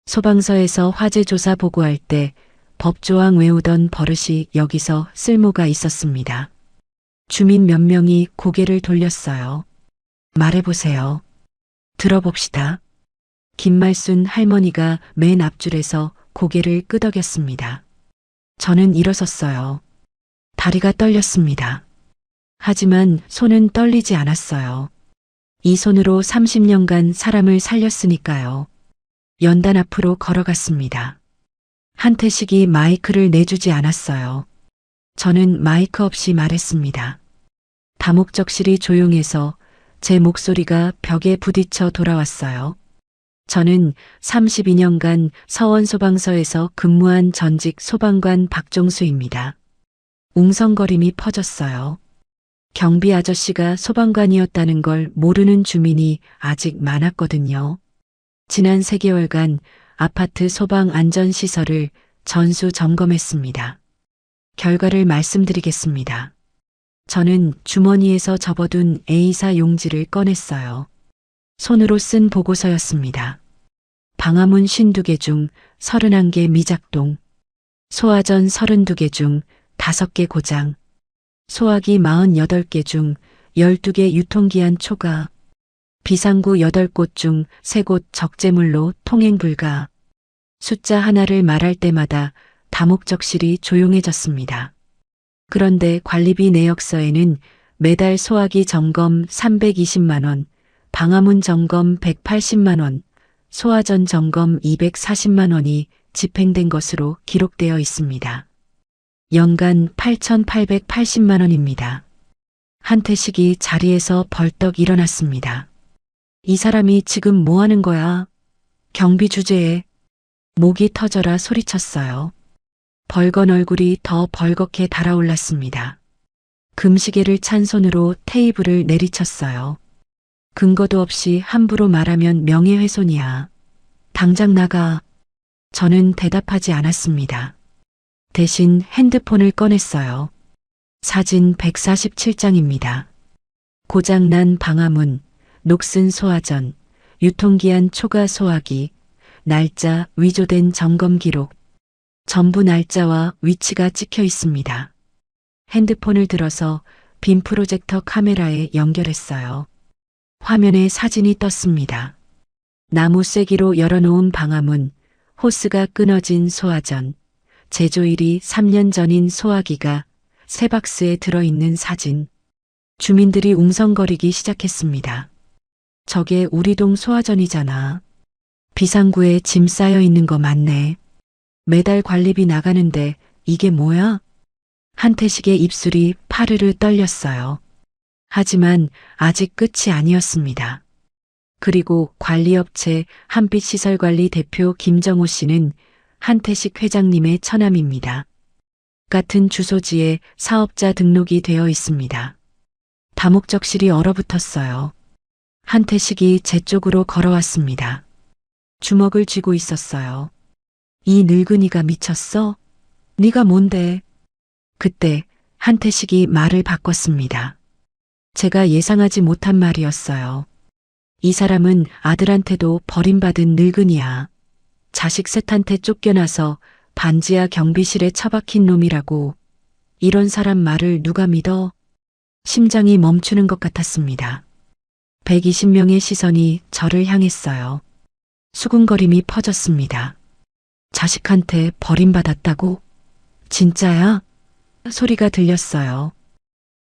소방서에서 화재 조사 보고할 때 법조항 외우던 버릇이 여기서 쓸모가 있었습니다. 주민 몇 명이 고개를 돌렸어요. 말해보세요. 들어봅시다. 김말순 할머니가 맨 앞줄에서 고개를 끄덕였습니다. 저는 일어섰어요. 다리가 떨렸습니다. 하지만 손은 떨리지 않았어요. 이 손으로 30년간 사람을 살렸으니까요. 연단 앞으로 걸어갔습니다. 한태식이 마이크를 내주지 않았어요. 저는 마이크 없이 말했습니다. 다목적실이 조용해서 제 목소리가 벽에 부딪혀 돌아왔어요. 저는 32년간 서원소방서에서 근무한 전직 소방관 박종수입니다. 웅성거림이 퍼졌어요. 경비 아저씨가 소방관이었다는 걸 모르는 주민이 아직 많았거든요. 지난 3개월간 아파트 소방 안전시설을 전수 점검했습니다. 결과를 말씀드리겠습니다. 저는 주머니에서 접어둔 A사 용지를 꺼냈어요. 손으로 쓴 보고서였습니다. 방화문 52개 중 31개 미작동, 소화전 32개 중 5개 고장, 소화기 48개 중 12개 유통기한 초과, 비상구 8곳 중 3곳 적재물로 통행 불가. 숫자 하나를 말할 때마다 다목적실이 조용해졌습니다. 그런데 관리비 내역서에는 매달 소화기 점검 320만 원, 방화문 점검 180만 원, 소화전 점검 240만 원이 집행된 것으로 기록되어 있습니다. 연간 8,880만 원입니다. 한태식이 자리에서 벌떡 일어났습니다. 이 사람이 지금 뭐 하는 거야? 경비 주제에. 목이 터져라 소리쳤어요. 벌건 얼굴이 더 벌겋게 달아올랐습니다. 금시계를 찬 손으로 테이블을 내리쳤어요. 근거도 없이 함부로 말하면 명예훼손이야. 당장 나가. 저는 대답하지 않았습니다. 대신 핸드폰을 꺼냈어요. 사진 147장입니다. 고장난 방화문, 녹슨 소화전, 유통기한 초과 소화기, 날짜 위조된 점검 기록. 전부 날짜와 위치가 찍혀 있습니다. 핸드폰을 들어서 빔 프로젝터 카메라에 연결했어요. 화면에 사진이 떴습니다. 나무 쐐기로 열어놓은 방화문, 호스가 끊어진 소화전, 제조일이 3년 전인 소화기가 새 박스에 들어있는 사진. 주민들이 웅성거리기 시작했습니다. 저게 우리 동 소화전이잖아. 비상구에 짐 쌓여 있는 거 맞네. 매달 관리비 나가는데 이게 뭐야? 한태식의 입술이 파르르 떨렸어요. 하지만 아직 끝이 아니었습니다. 그리고 관리업체 한빛시설관리 대표 김정호 씨는 한태식 회장님의 처남입니다. 같은 주소지에 사업자 등록이 되어 있습니다. 다목적실이 얼어붙었어요. 한태식이 제 쪽으로 걸어왔습니다. 주먹을 쥐고 있었어요. 이 늙은이가 미쳤어? 네가 뭔데? 그때 한태식이 말을 바꿨습니다. 제가 예상하지 못한 말이었어요. 이 사람은 아들한테도 버림받은 늙은이야. 자식 셋한테 쫓겨나서 반지하 경비실에 처박힌 놈이라고. 이런 사람 말을 누가 믿어? 심장이 멈추는 것 같았습니다. 120명의 시선이 저를 향했어요. 수군거림이 퍼졌습니다. 자식한테 버림받았다고? 진짜야? 소리가 들렸어요.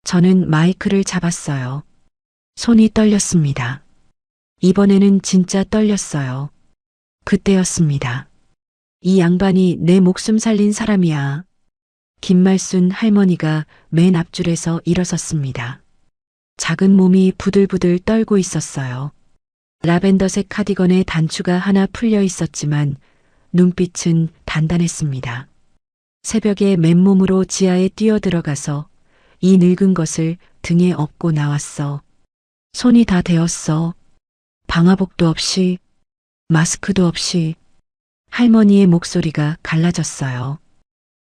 저는 마이크를 잡았어요. 손이 떨렸습니다. 이번에는 진짜 떨렸어요. 그때였습니다. 이 양반이 내 목숨 살린 사람이야. 김말순 할머니가 맨 앞줄에서 일어섰습니다. 작은 몸이 부들부들 떨고 있었어요. 라벤더색 카디건에 단추가 하나 풀려 있었지만 눈빛은 단단했습니다. 새벽에 맨몸으로 지하에 뛰어들어가서 이 늙은 것을 등에 업고 나왔어. 손이 다 데었어. 방화복도 없이, 마스크도 없이. 할머니의 목소리가 갈라졌어요.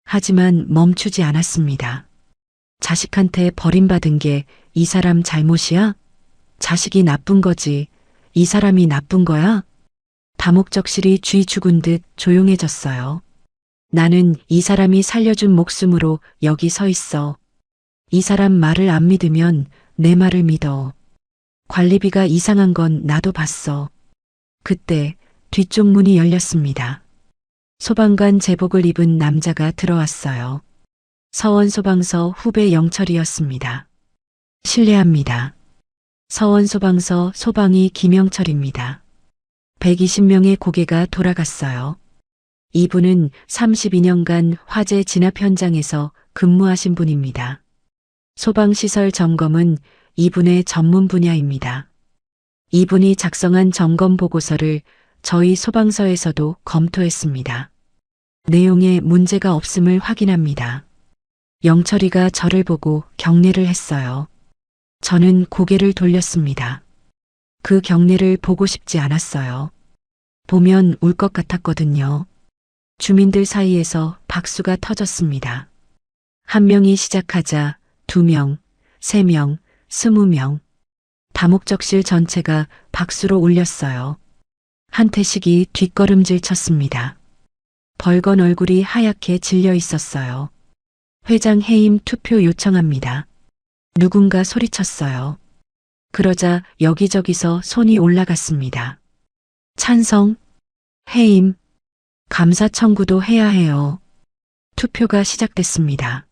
하지만 멈추지 않았습니다. 자식한테 버림받은 게 이 사람 잘못이야? 자식이 나쁜 거지. 이 사람이 나쁜 거야? 다목적실이 쥐 죽은 듯 조용해졌어요. 나는 이 사람이 살려준 목숨으로 여기 서 있어. 이 사람 말을 안 믿으면 내 말을 믿어. 관리비가 이상한 건 나도 봤어. 그때 뒤쪽 문이 열렸습니다. 소방관 제복을 입은 남자가 들어왔어요. 서원소방서 후배 영철이었습니다. 실례합니다. 서원소방서 소방이 김영철입니다. 120명의 고개가 돌아갔어요. 이분은 32년간 화재 진압 현장에서 근무하신 분입니다. 소방시설 점검은 이분의 전문 분야입니다. 이분이 작성한 점검 보고서를 저희 소방서에서도 검토했습니다. 내용에 문제가 없음을 확인합니다. 영철이가 저를 보고 경례를 했어요. 저는 고개를 돌렸습니다. 그 경례를 보고 싶지 않았어요. 보면 울 것 같았거든요. 주민들 사이에서 박수가 터졌습니다. 한 명이 시작하자 2명, 3명, 20명. 다목적실 전체가 박수로 울렸어요. 한태식이 뒷걸음질 쳤습니다. 벌건 얼굴이 하얗게 질려 있었어요. 회장 해임 투표 요청합니다. 누군가 소리쳤어요. 그러자 여기저기서 손이 올라갔습니다. 찬성, 해임, 감사 청구도 해야 해요. 투표가 시작됐습니다.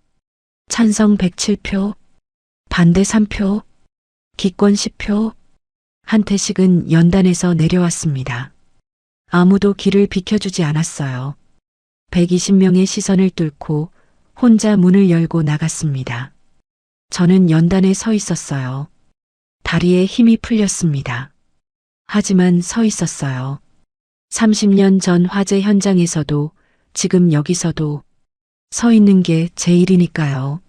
찬성 107표, 반대 3표, 기권 10표. 한태식은 연단에서 내려왔습니다. 아무도 길을 비켜주지 않았어요. 120명의 시선을 뚫고 혼자 문을 열고 나갔습니다. 저는 연단에 서 있었어요. 다리에 힘이 풀렸습니다. 하지만 서 있었어요. 30년 전 화재 현장에서도 지금 여기서도 서 있는 게 제 일이니까요.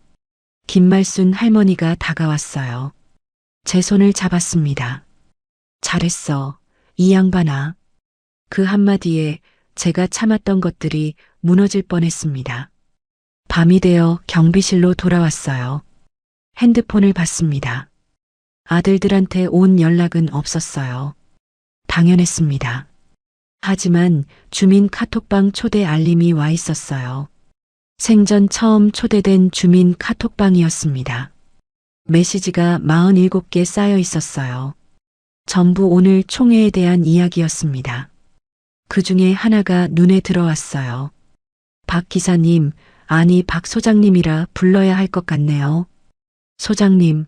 김말순 할머니가 다가왔어요. 제 손을 잡았습니다. 잘했어, 이 양반아. 그 한마디에 제가 참았던 것들이 무너질 뻔했습니다. 밤이 되어 경비실로 돌아왔어요. 핸드폰을 봤습니다. 아들들한테 온 연락은 없었어요. 당연했습니다. 하지만 주민 카톡방 초대 알림이 와 있었어요. 생전 처음 초대된 주민 카톡방이었습니다. 메시지가 47개 쌓여 있었어요. 전부 오늘 총회에 대한 이야기였습니다. 그 중에 하나가 눈에 들어왔어요. 박 기사님, 아니 박 소장님이라 불러야 할 것 같네요. 소장님,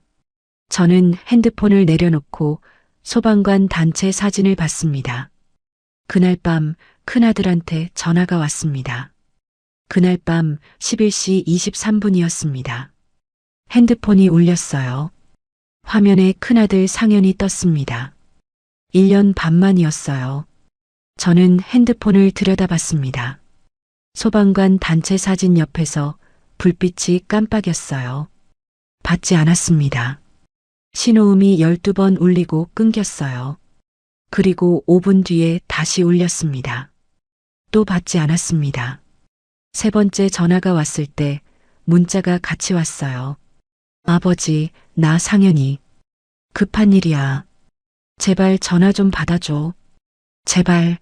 저는 핸드폰을 내려놓고 소방관 단체 사진을 봤습니다. 그날 밤 큰아들한테 전화가 왔습니다. 그날 밤 11시 23분이었습니다. 핸드폰이 울렸어요. 화면에 큰아들 상현이 떴습니다. 1년 반 만이었어요. 저는 핸드폰을 들여다봤습니다. 소방관 단체 사진 옆에서 불빛이 깜빡였어요. 받지 않았습니다. 신호음이 12번 울리고 끊겼어요. 그리고 5분 뒤에 다시 울렸습니다. 또 받지 않았습니다. 세 번째 전화가 왔을 때 문자가 같이 왔어요. 아버지, 나 상현이. 급한 일이야. 제발 전화 좀 받아줘. 제발.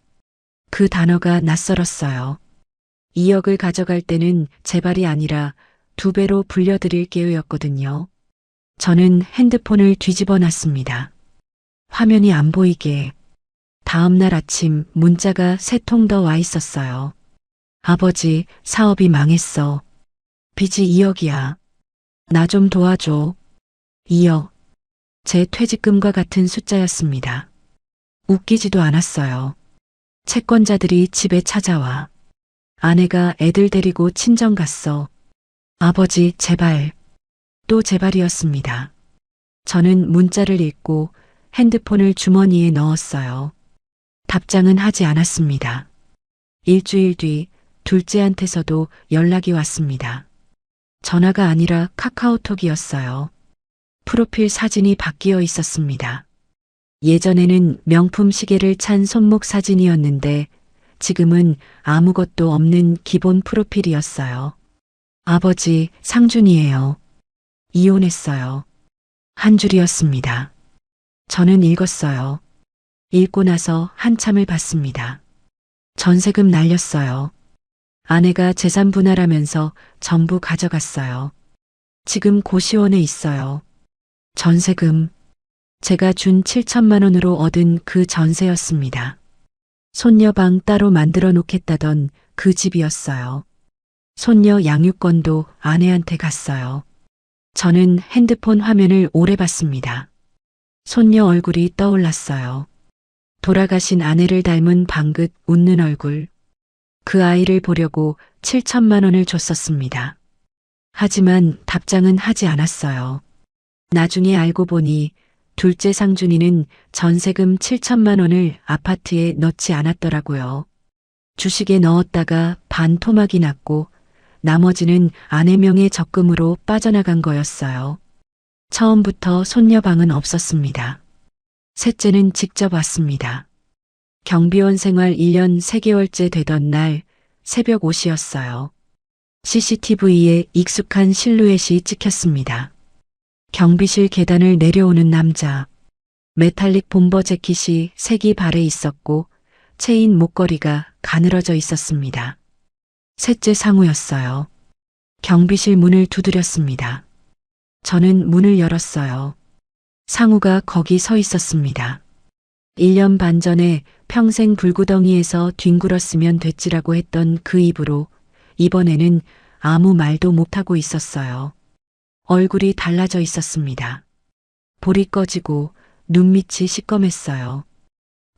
그 단어가 낯설었어요. 2억을 가져갈 때는 제발이 아니라 2배로 불려드릴게요였거든요. 저는 핸드폰을 뒤집어 놨습니다. 화면이 안 보이게. 다음 날 아침 문자가 3통 더 와 있었어요. 아버지, 사업이 망했어. 빚이 2억이야. 나 좀 도와줘. 2억. 제 퇴직금과 같은 숫자였습니다. 웃기지도 않았어요. 채권자들이 집에 찾아와. 아내가 애들 데리고 친정 갔어. 아버지, 제발. 또 제발이었습니다. 저는 문자를 읽고 핸드폰을 주머니에 넣었어요. 답장은 하지 않았습니다. 일주일 뒤 둘째한테서도 연락이 왔습니다. 전화가 아니라 카카오톡이었어요. 프로필 사진이 바뀌어 있었습니다. 예전에는 명품 시계를 찬 손목 사진이었는데 지금은 아무것도 없는 기본 프로필이었어요. 아버지, 상준이에요. 이혼했어요. 한 줄이었습니다. 저는 읽었어요. 읽고 나서 한참을 봤습니다. 전세금 날렸어요. 아내가 재산 분할하면서 전부 가져갔어요. 지금 고시원에 있어요. 전세금. 제가 준 7천만 원으로 얻은 그 전세였습니다. 손녀 방 따로 만들어 놓겠다던 그 집이었어요. 손녀 양육권도 아내한테 갔어요. 저는 핸드폰 화면을 오래 봤습니다. 손녀 얼굴이 떠올랐어요. 돌아가신 아내를 닮은 방긋 웃는 얼굴. 그 아이를 보려고 7천만 원을 줬었습니다. 하지만 답장은 하지 않았어요. 나중에 알고 보니 둘째 상준이는 전세금 7천만 원을 아파트에 넣지 않았더라고요. 주식에 넣었다가 반 토막이 났고 나머지는 아내 명의 적금으로 빠져나간 거였어요. 처음부터 손녀 방은 없었습니다. 셋째는 직접 왔습니다. 경비원 생활 1년 3개월째 되던 날 새벽 5시였어요. CCTV에 익숙한 실루엣이 찍혔습니다. 경비실 계단을 내려오는 남자. 메탈릭 bomber 재킷이 색이 발에 있었고 체인 목걸이가 가늘어져 있었습니다. 셋째 상우였어요. 경비실 문을 두드렸습니다. 저는 문을 열었어요. 상우가 거기 서 있었습니다. 1년 반 전에 평생 불구덩이에서 뒹굴었으면 됐지라고 했던 그 입으로 이번에는 아무 말도 못하고 있었어요. 얼굴이 달라져 있었습니다. 볼이 꺼지고 눈밑이 시꺼맸어요.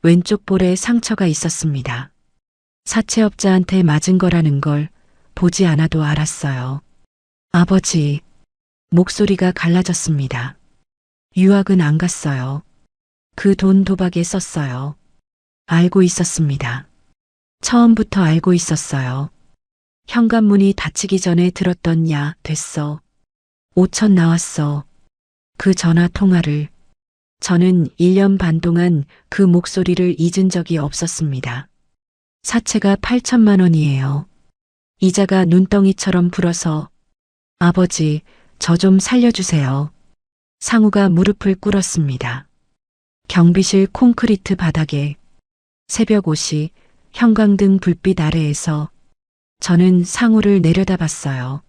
왼쪽 볼에 상처가 있었습니다. 사채업자한테 맞은 거라는 걸 보지 않아도 알았어요. 아버지, 목소리가 갈라졌습니다. 유학은 안 갔어요. 그 돈 도박에 썼어요. 알고 있었습니다. 처음부터 알고 있었어요. 현관문이 닫히기 전에 들었던 야, 됐어. 5천 나왔어. 그 전화 통화를. 저는 1년 반 동안 그 목소리를 잊은 적이 없었습니다. 사채가 8천만 원이에요. 이자가 눈덩이처럼 불어서 아버지, 저 좀 살려주세요. 상우가 무릎을 꿇었습니다. 경비실 콘크리트 바닥에 새벽 5시 형광등 불빛 아래에서 저는 상우를 내려다봤어요.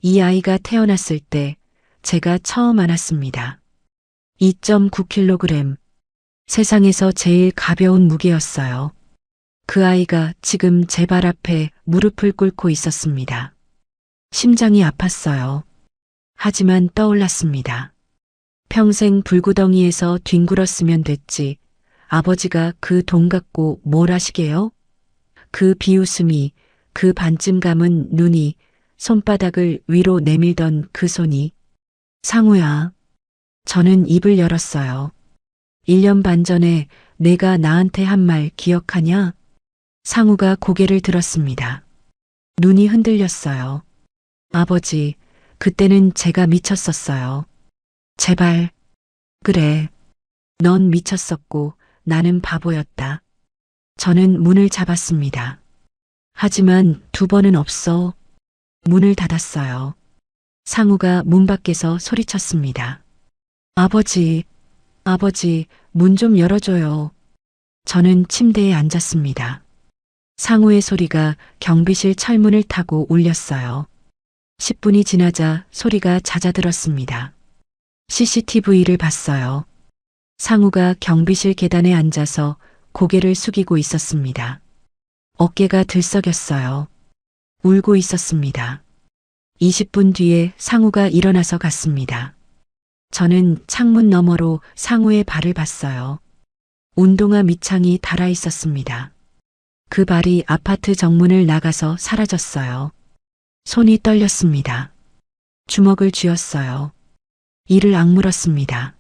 이 아이가 태어났을 때 제가 처음 안았습니다. 2.9kg. 세상에서 제일 가벼운 무게였어요. 그 아이가 지금 제 발 앞에 무릎을 꿇고 있었습니다. 심장이 아팠어요. 하지만 떠올랐습니다. 평생 불구덩이에서 뒹굴었으면 됐지. 아버지가 그 돈 갖고 뭘 하시게요? 그 비웃음이, 그 반쯤 감은 눈이, 손바닥을 위로 내밀던 그 손이. 상우야. 저는 입을 열었어요. 1년 반 전에 내가 나한테 한 말 기억하냐? 상우가 고개를 들었습니다. 눈이 흔들렸어요. 아버지, 그때는 제가 미쳤었어요. 제발. 그래. 넌 미쳤었고 나는 바보였다. 저는 문을 잡았습니다. 하지만 두 번은 없어. 문을 닫았어요. 상우가 문 밖에서 소리쳤습니다. 아버지, 아버지, 문 좀 열어줘요. 저는 침대에 앉았습니다. 상우의 소리가 경비실 철문을 타고 울렸어요. 10분이 지나자 소리가 잦아들었습니다. CCTV를 봤어요. 상우가 경비실 계단에 앉아서 고개를 숙이고 있었습니다. 어깨가 들썩였어요. 울고 있었습니다. 20분 뒤에 상우가 일어나서 갔습니다. 저는 창문 너머로 상우의 발을 봤어요. 운동화 밑창이 달아 있었습니다. 그 발이 아파트 정문을 나가서 사라졌어요. 손이 떨렸습니다. 주먹을 쥐었어요. 이를 악물었습니다.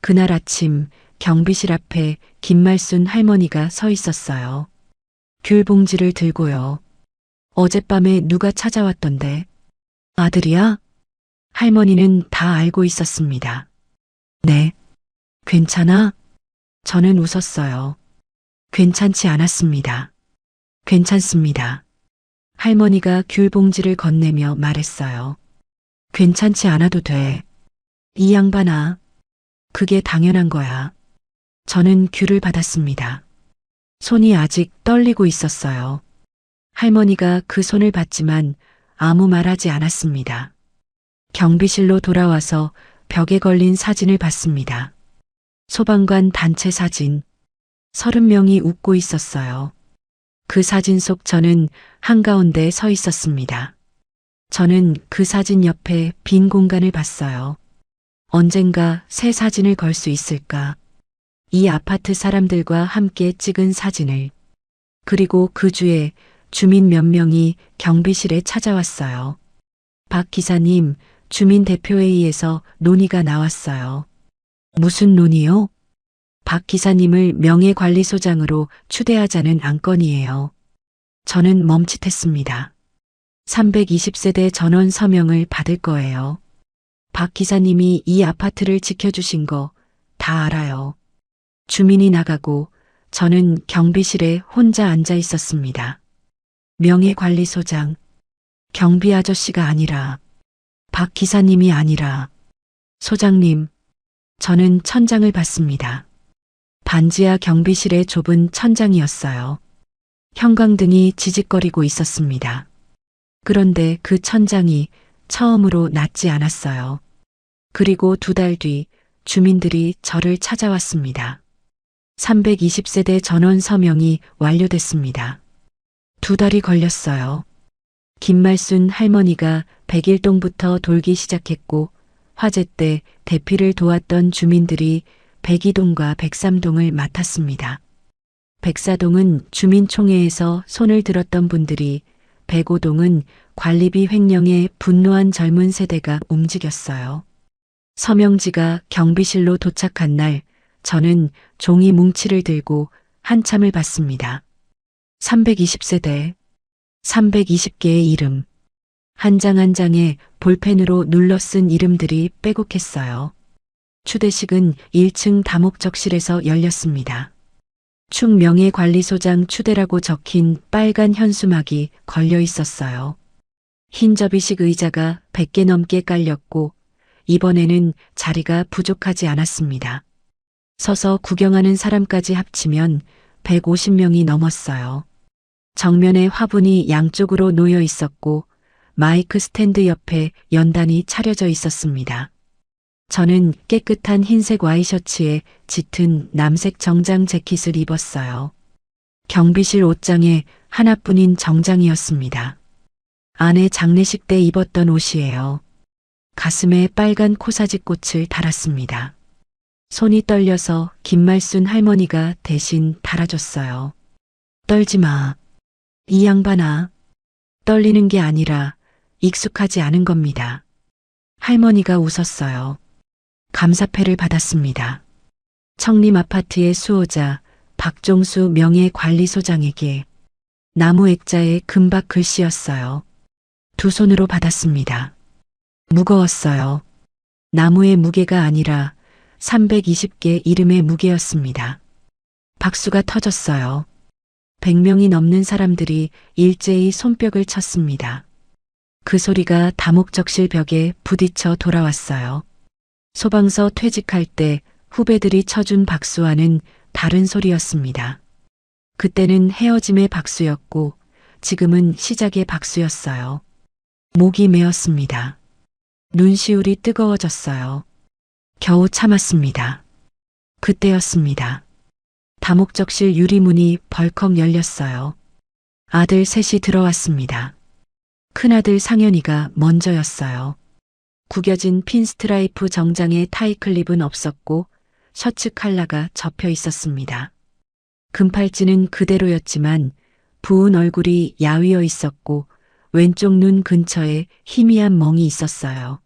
그날 아침 경비실 앞에 김말순 할머니가 서 있었어요. 귤 봉지를 들고요. 어젯밤에 누가 찾아왔던데. 아들이야? 할머니는 다 알고 있었습니다. 네. 괜찮아? 저는 웃었어요. 괜찮지 않았습니다. 괜찮습니다. 할머니가 귤 봉지를 건네며 말했어요. 괜찮지 않아도 돼. 이 양반아. 그게 당연한 거야. 저는 귤을 받았습니다. 손이 아직 떨리고 있었어요. 할머니가 그 손을 봤지만 아무 말하지 않았습니다. 경비실로 돌아와서 벽에 걸린 사진을 봤습니다. 소방관 단체 사진. 30명이 웃고 있었어요. 그 사진 속 저는 한가운데 서 있었습니다. 저는 그 사진 옆에 빈 공간을 봤어요. 언젠가 새 사진을 걸 수 있을까? 이 아파트 사람들과 함께 찍은 사진을. 그리고 그 주에 주민 몇 명이 경비실에 찾아왔어요. 박 기사님, 주민대표회의에서 논의가 나왔어요. 무슨 논의요? 박 기사님을 명예관리소장으로 추대하자는 안건이에요. 저는 멈칫했습니다. 320세대 전원 서명을 받을 거예요. 박 기사님이 이 아파트를 지켜주신 거 다 알아요. 주민이 나가고 저는 경비실에 혼자 앉아 있었습니다. 명예관리소장, 경비 아저씨가 아니라, 박 기사님이 아니라, 소장님, 저는 천장을 봤습니다. 반지하 경비실의 좁은 천장이었어요. 형광등이 지직거리고 있었습니다. 그런데 그 천장이 처음으로 낮지 않았어요. 그리고 2달 뒤 주민들이 저를 찾아왔습니다. 320세대 전원 서명이 완료됐습니다. 2달이 걸렸어요. 김말순 할머니가 101동부터 돌기 시작했고 화재 때 대피를 도왔던 주민들이 102동과 103동을 맡았습니다. 104동은 주민총회에서 손을 들었던 분들이, 105동은 관리비 횡령에 분노한 젊은 세대가 움직였어요. 서명지가 경비실로 도착한 날 저는 종이 뭉치를 들고 한참을 봤습니다. 320세대, 320개의 이름. 한 장 한 장에 볼펜으로 눌러 쓴 이름들이 빼곡했어요. 추대식은 1층 다목적실에서 열렸습니다. 충 명예관리소장 추대라고 적힌 빨간 현수막이 걸려 있었어요. 흰 접이식 의자가 100개 넘게 깔렸고 이번에는 자리가 부족하지 않았습니다. 서서 구경하는 사람까지 합치면 150명이 넘었어요. 정면에 화분이 양쪽으로 놓여 있었고 마이크 스탠드 옆에 연단이 차려져 있었습니다. 저는 깨끗한 흰색 와이셔츠에 짙은 남색 정장 재킷을 입었어요. 경비실 옷장에 하나뿐인 정장이었습니다. 아내 장례식 때 입었던 옷이에요. 가슴에 빨간 코사지 꽃을 달았습니다. 손이 떨려서 김말순 할머니가 대신 달아줬어요. 떨지 마. 이 양반아. 떨리는 게 아니라 익숙하지 않은 겁니다. 할머니가 웃었어요. 감사패를 받았습니다. 청림 아파트의 수호자 박종수 명예관리소장에게 나무 액자에 금박 글씨였어요. 두 손으로 받았습니다. 무거웠어요. 나무의 무게가 아니라 320개 이름의 무게였습니다. 박수가 터졌어요. 100명이 넘는 사람들이 일제히 손뼉을 쳤습니다. 그 소리가 다목적실 벽에 부딪혀 돌아왔어요. 소방서 퇴직할 때 후배들이 쳐준 박수와는 다른 소리였습니다. 그때는 헤어짐의 박수였고 지금은 시작의 박수였어요. 목이 메었습니다. 눈시울이 뜨거워졌어요. 겨우 참았습니다. 그때였습니다. 다목적실 유리문이 벌컥 열렸어요. 아들 셋이 들어왔습니다. 큰아들 상현이가 먼저였어요. 구겨진 핀스트라이프 정장에 타이클립은 없었고 셔츠 칼라가 접혀 있었습니다. 금팔찌는 그대로였지만 부은 얼굴이 야위어 있었고 왼쪽 눈 근처에 희미한 멍이 있었어요.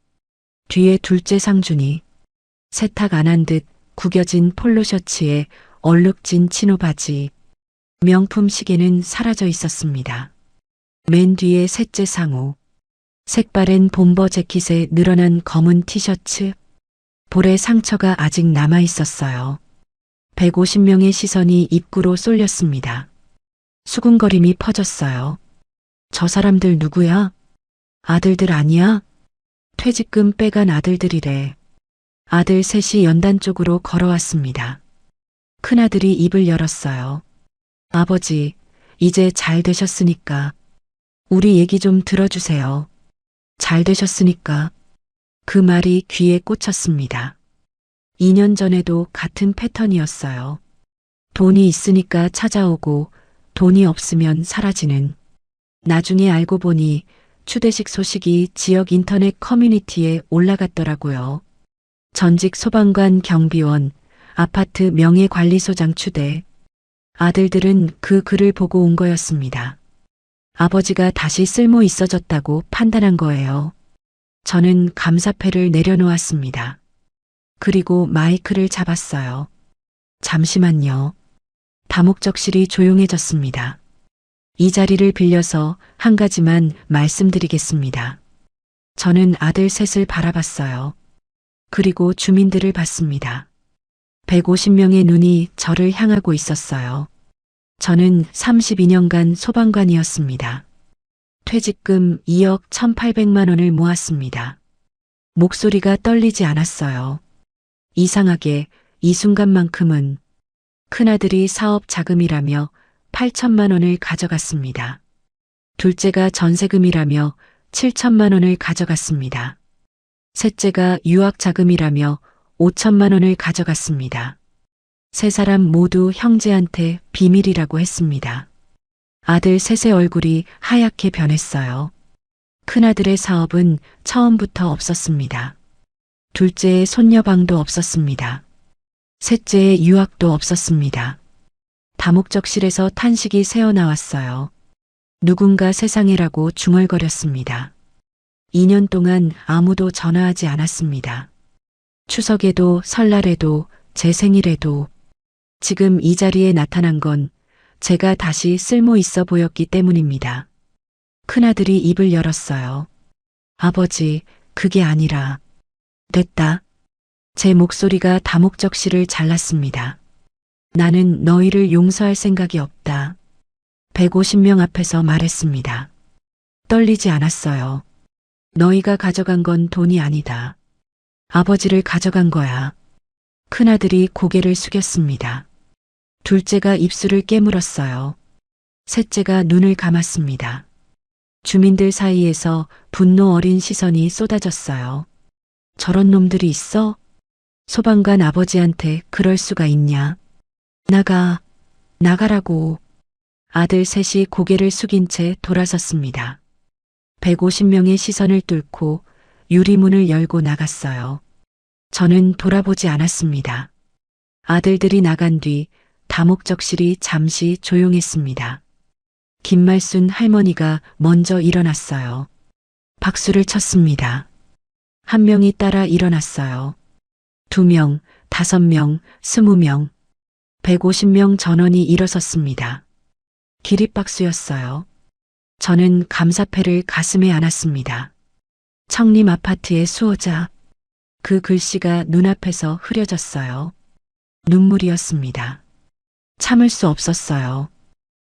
뒤에 둘째 상준이 세탁 안 한 듯 구겨진 폴로 셔츠에 얼룩진 치노 바지, 명품 시계는 사라져 있었습니다. 맨 뒤에 셋째 상우, 색바랜 bomber 재킷에 늘어난 검은 티셔츠, 볼에 상처가 아직 남아 있었어요. 150명의 시선이 입구로 쏠렸습니다. 수군거림이 퍼졌어요. 저 사람들 누구야? 아들들 아니야? 퇴직금 빼간 아들들이래. 아들 셋이 연단 쪽으로 걸어왔습니다. 큰아들이 입을 열었어요. 아버지, 이제 잘 되셨으니까 우리 얘기 좀 들어주세요. 잘 되셨으니까. 그 말이 귀에 꽂혔습니다. 2년 전에도 같은 패턴이었어요. 돈이 있으니까 찾아오고 돈이 없으면 사라지는. 나중에 알고 보니 추대식 소식이 지역 인터넷 커뮤니티에 올라갔더라고요. 전직 소방관 경비원, 아파트 명예관리소장 추대. 아들들은 그 글을 보고 온 거였습니다. 아버지가 다시 쓸모 있어졌다고 판단한 거예요. 저는 감사패를 내려놓았습니다. 그리고 마이크를 잡았어요. 잠시만요. 다목적실이 조용해졌습니다. 이 자리를 빌려서 한 가지만 말씀드리겠습니다. 저는 아들 셋을 바라봤어요. 그리고 주민들을 봤습니다. 150명의 눈이 저를 향하고 있었어요. 저는 32년간 소방관이었습니다. 퇴직금 2억 1,800만 원을 모았습니다. 목소리가 떨리지 않았어요. 이상하게 이 순간만큼은 큰아들이 사업 자금이라며 8천만 원을 가져갔습니다. 둘째가 전세금이라며 7천만 원을 가져갔습니다. 셋째가 유학 자금이라며 5천만 원을 가져갔습니다. 세 사람 모두 형제한테 비밀이라고 했습니다. 아들 셋의 얼굴이 하얗게 변했어요. 큰아들의 사업은 처음부터 없었습니다. 둘째의 손녀방도 없었습니다. 셋째의 유학도 없었습니다. 다목적실에서 탄식이 새어나왔어요. 누군가 세상이라고 중얼거렸습니다. 2년 동안 아무도 전화하지 않았습니다. 추석에도 설날에도 제 생일에도. 지금 이 자리에 나타난 건 제가 다시 쓸모 있어 보였기 때문입니다. 큰아들이 입을 열었어요. 아버지, 그게 아니라. 됐다. 제 목소리가 다목적실을 잘랐습니다. 나는 너희를 용서할 생각이 없다. 150명 앞에서 말했습니다. 떨리지 않았어요. 너희가 가져간 건 돈이 아니다. 아버지를 가져간 거야. 큰아들이 고개를 숙였습니다. 둘째가 입술을 깨물었어요. 셋째가 눈을 감았습니다. 주민들 사이에서 분노 어린 시선이 쏟아졌어요. 저런 놈들이 있어? 소방관 아버지한테 그럴 수가 있냐? 나가라고. 아들 셋이 고개를 숙인 채 돌아섰습니다. 150명의 시선을 뚫고 유리문을 열고 나갔어요. 저는 돌아보지 않았습니다. 아들들이 나간 뒤 다목적실이 잠시 조용했습니다. 김말순 할머니가 먼저 일어났어요. 박수를 쳤습니다. 한 명이 따라 일어났어요. 2명, 5명, 20명, 150명 전원이 일어섰습니다. 기립박수였어요. 저는 감사패를 가슴에 안았습니다. 청림 아파트의 수호자. 그 글씨가 눈앞에서 흐려졌어요. 눈물이었습니다. 참을 수 없었어요.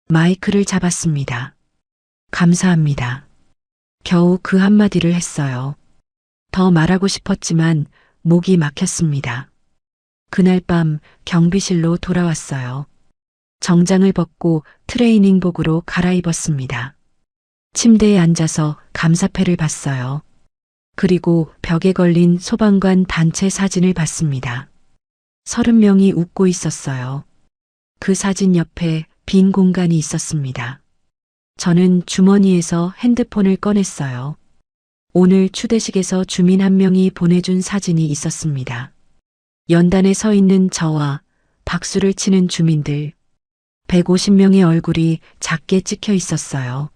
마이크를 잡았습니다. 감사합니다. 겨우 그 한마디를 했어요. 더 말하고 싶었지만 목이 막혔습니다. 그날 밤 경비실로 돌아왔어요. 정장을 벗고 트레이닝복으로 갈아입었습니다. 침대에 앉아서 감사패를 봤어요. 그리고 벽에 걸린 소방관 단체 사진을 봤습니다. 30명이 웃고 있었어요. 그 사진 옆에 빈 공간이 있었습니다. 저는 주머니에서 핸드폰을 꺼냈어요. 오늘 추대식에서 주민 한 명이 보내준 사진이 있었습니다. 연단에 서 있는 저와 박수를 치는 주민들. 150명의 얼굴이 작게 찍혀 있었어요.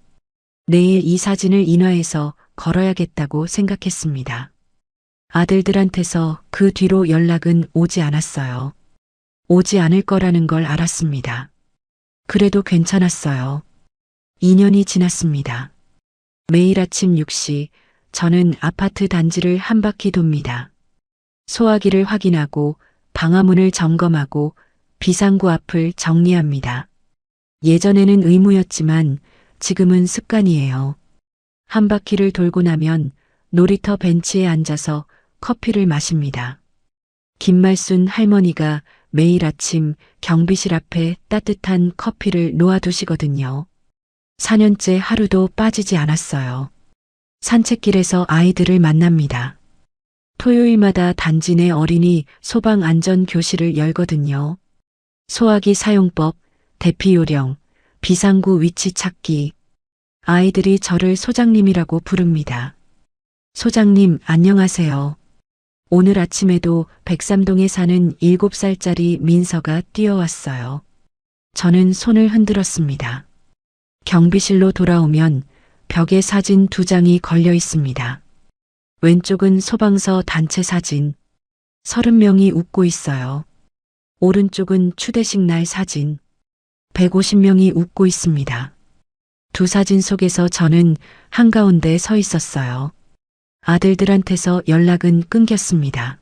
내일 이 사진을 인화해서 걸어야겠다고 생각했습니다. 아들들한테서 그 뒤로 연락은 오지 않았어요. 오지 않을 거라는 걸 알았습니다. 그래도 괜찮았어요. 2년이 지났습니다. 매일 아침 6시 저는 아파트 단지를 한 바퀴 돕니다. 소화기를 확인하고 방화문을 점검하고 비상구 앞을 정리합니다. 예전에는 의무였지만 지금은 습관이에요. 한 바퀴를 돌고 나면 놀이터 벤치에 앉아서 커피를 마십니다. 김말순 할머니가 매일 아침 경비실 앞에 따뜻한 커피를 놓아두시거든요. 4년째 하루도 빠지지 않았어요. 산책길에서 아이들을 만납니다. 토요일마다 단지 내 어린이 소방안전교실을 열거든요. 소화기 사용법, 대피 요령, 비상구 위치 찾기. 아이들이 저를 소장님이라고 부릅니다. 소장님, 안녕하세요. 오늘 아침에도 백삼동에 사는 7살짜리 민서가 뛰어왔어요. 저는 손을 흔들었습니다. 경비실로 돌아오면 벽에 사진 2장이 걸려 있습니다. 왼쪽은 소방서 단체 사진. 30명이 웃고 있어요. 오른쪽은 추대식 날 사진. 150명이 웃고 있습니다. 두 사진 속에서 저는 한가운데 서 있었어요. 아들들한테서 연락은 끊겼습니다.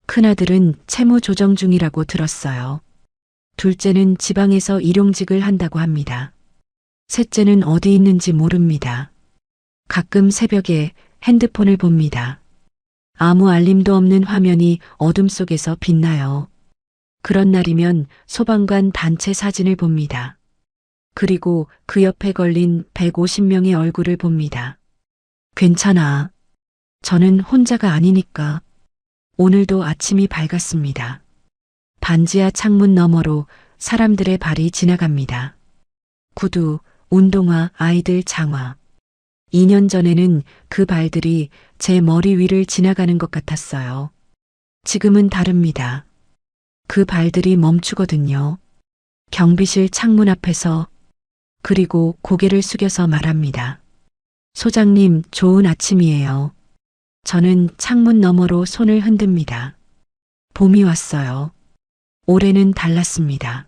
큰아들은 채무 조정 중이라고 들었어요. 둘째는 지방에서 일용직을 한다고 합니다. 셋째는 어디 있는지 모릅니다. 가끔 새벽에 핸드폰을 봅니다. 아무 알림도 없는 화면이 어둠 속에서 빛나요. 그런 날이면 소방관 단체 사진을 봅니다. 그리고 그 옆에 걸린 150명의 얼굴을 봅니다. 괜찮아. 저는 혼자가 아니니까. 오늘도 아침이 밝았습니다. 반지하 창문 너머로 사람들의 발이 지나갑니다. 구두, 운동화, 아이들 장화. 2년 전에는 그 발들이 제 머리 위를 지나가는 것 같았어요. 지금은 다릅니다. 그 발들이 멈추거든요. 경비실 창문 앞에서. 그리고 고개를 숙여서 말합니다. 소장님, 좋은 아침이에요. 저는 창문 너머로 손을 흔듭니다. 봄이 왔어요. 올해는 달랐습니다.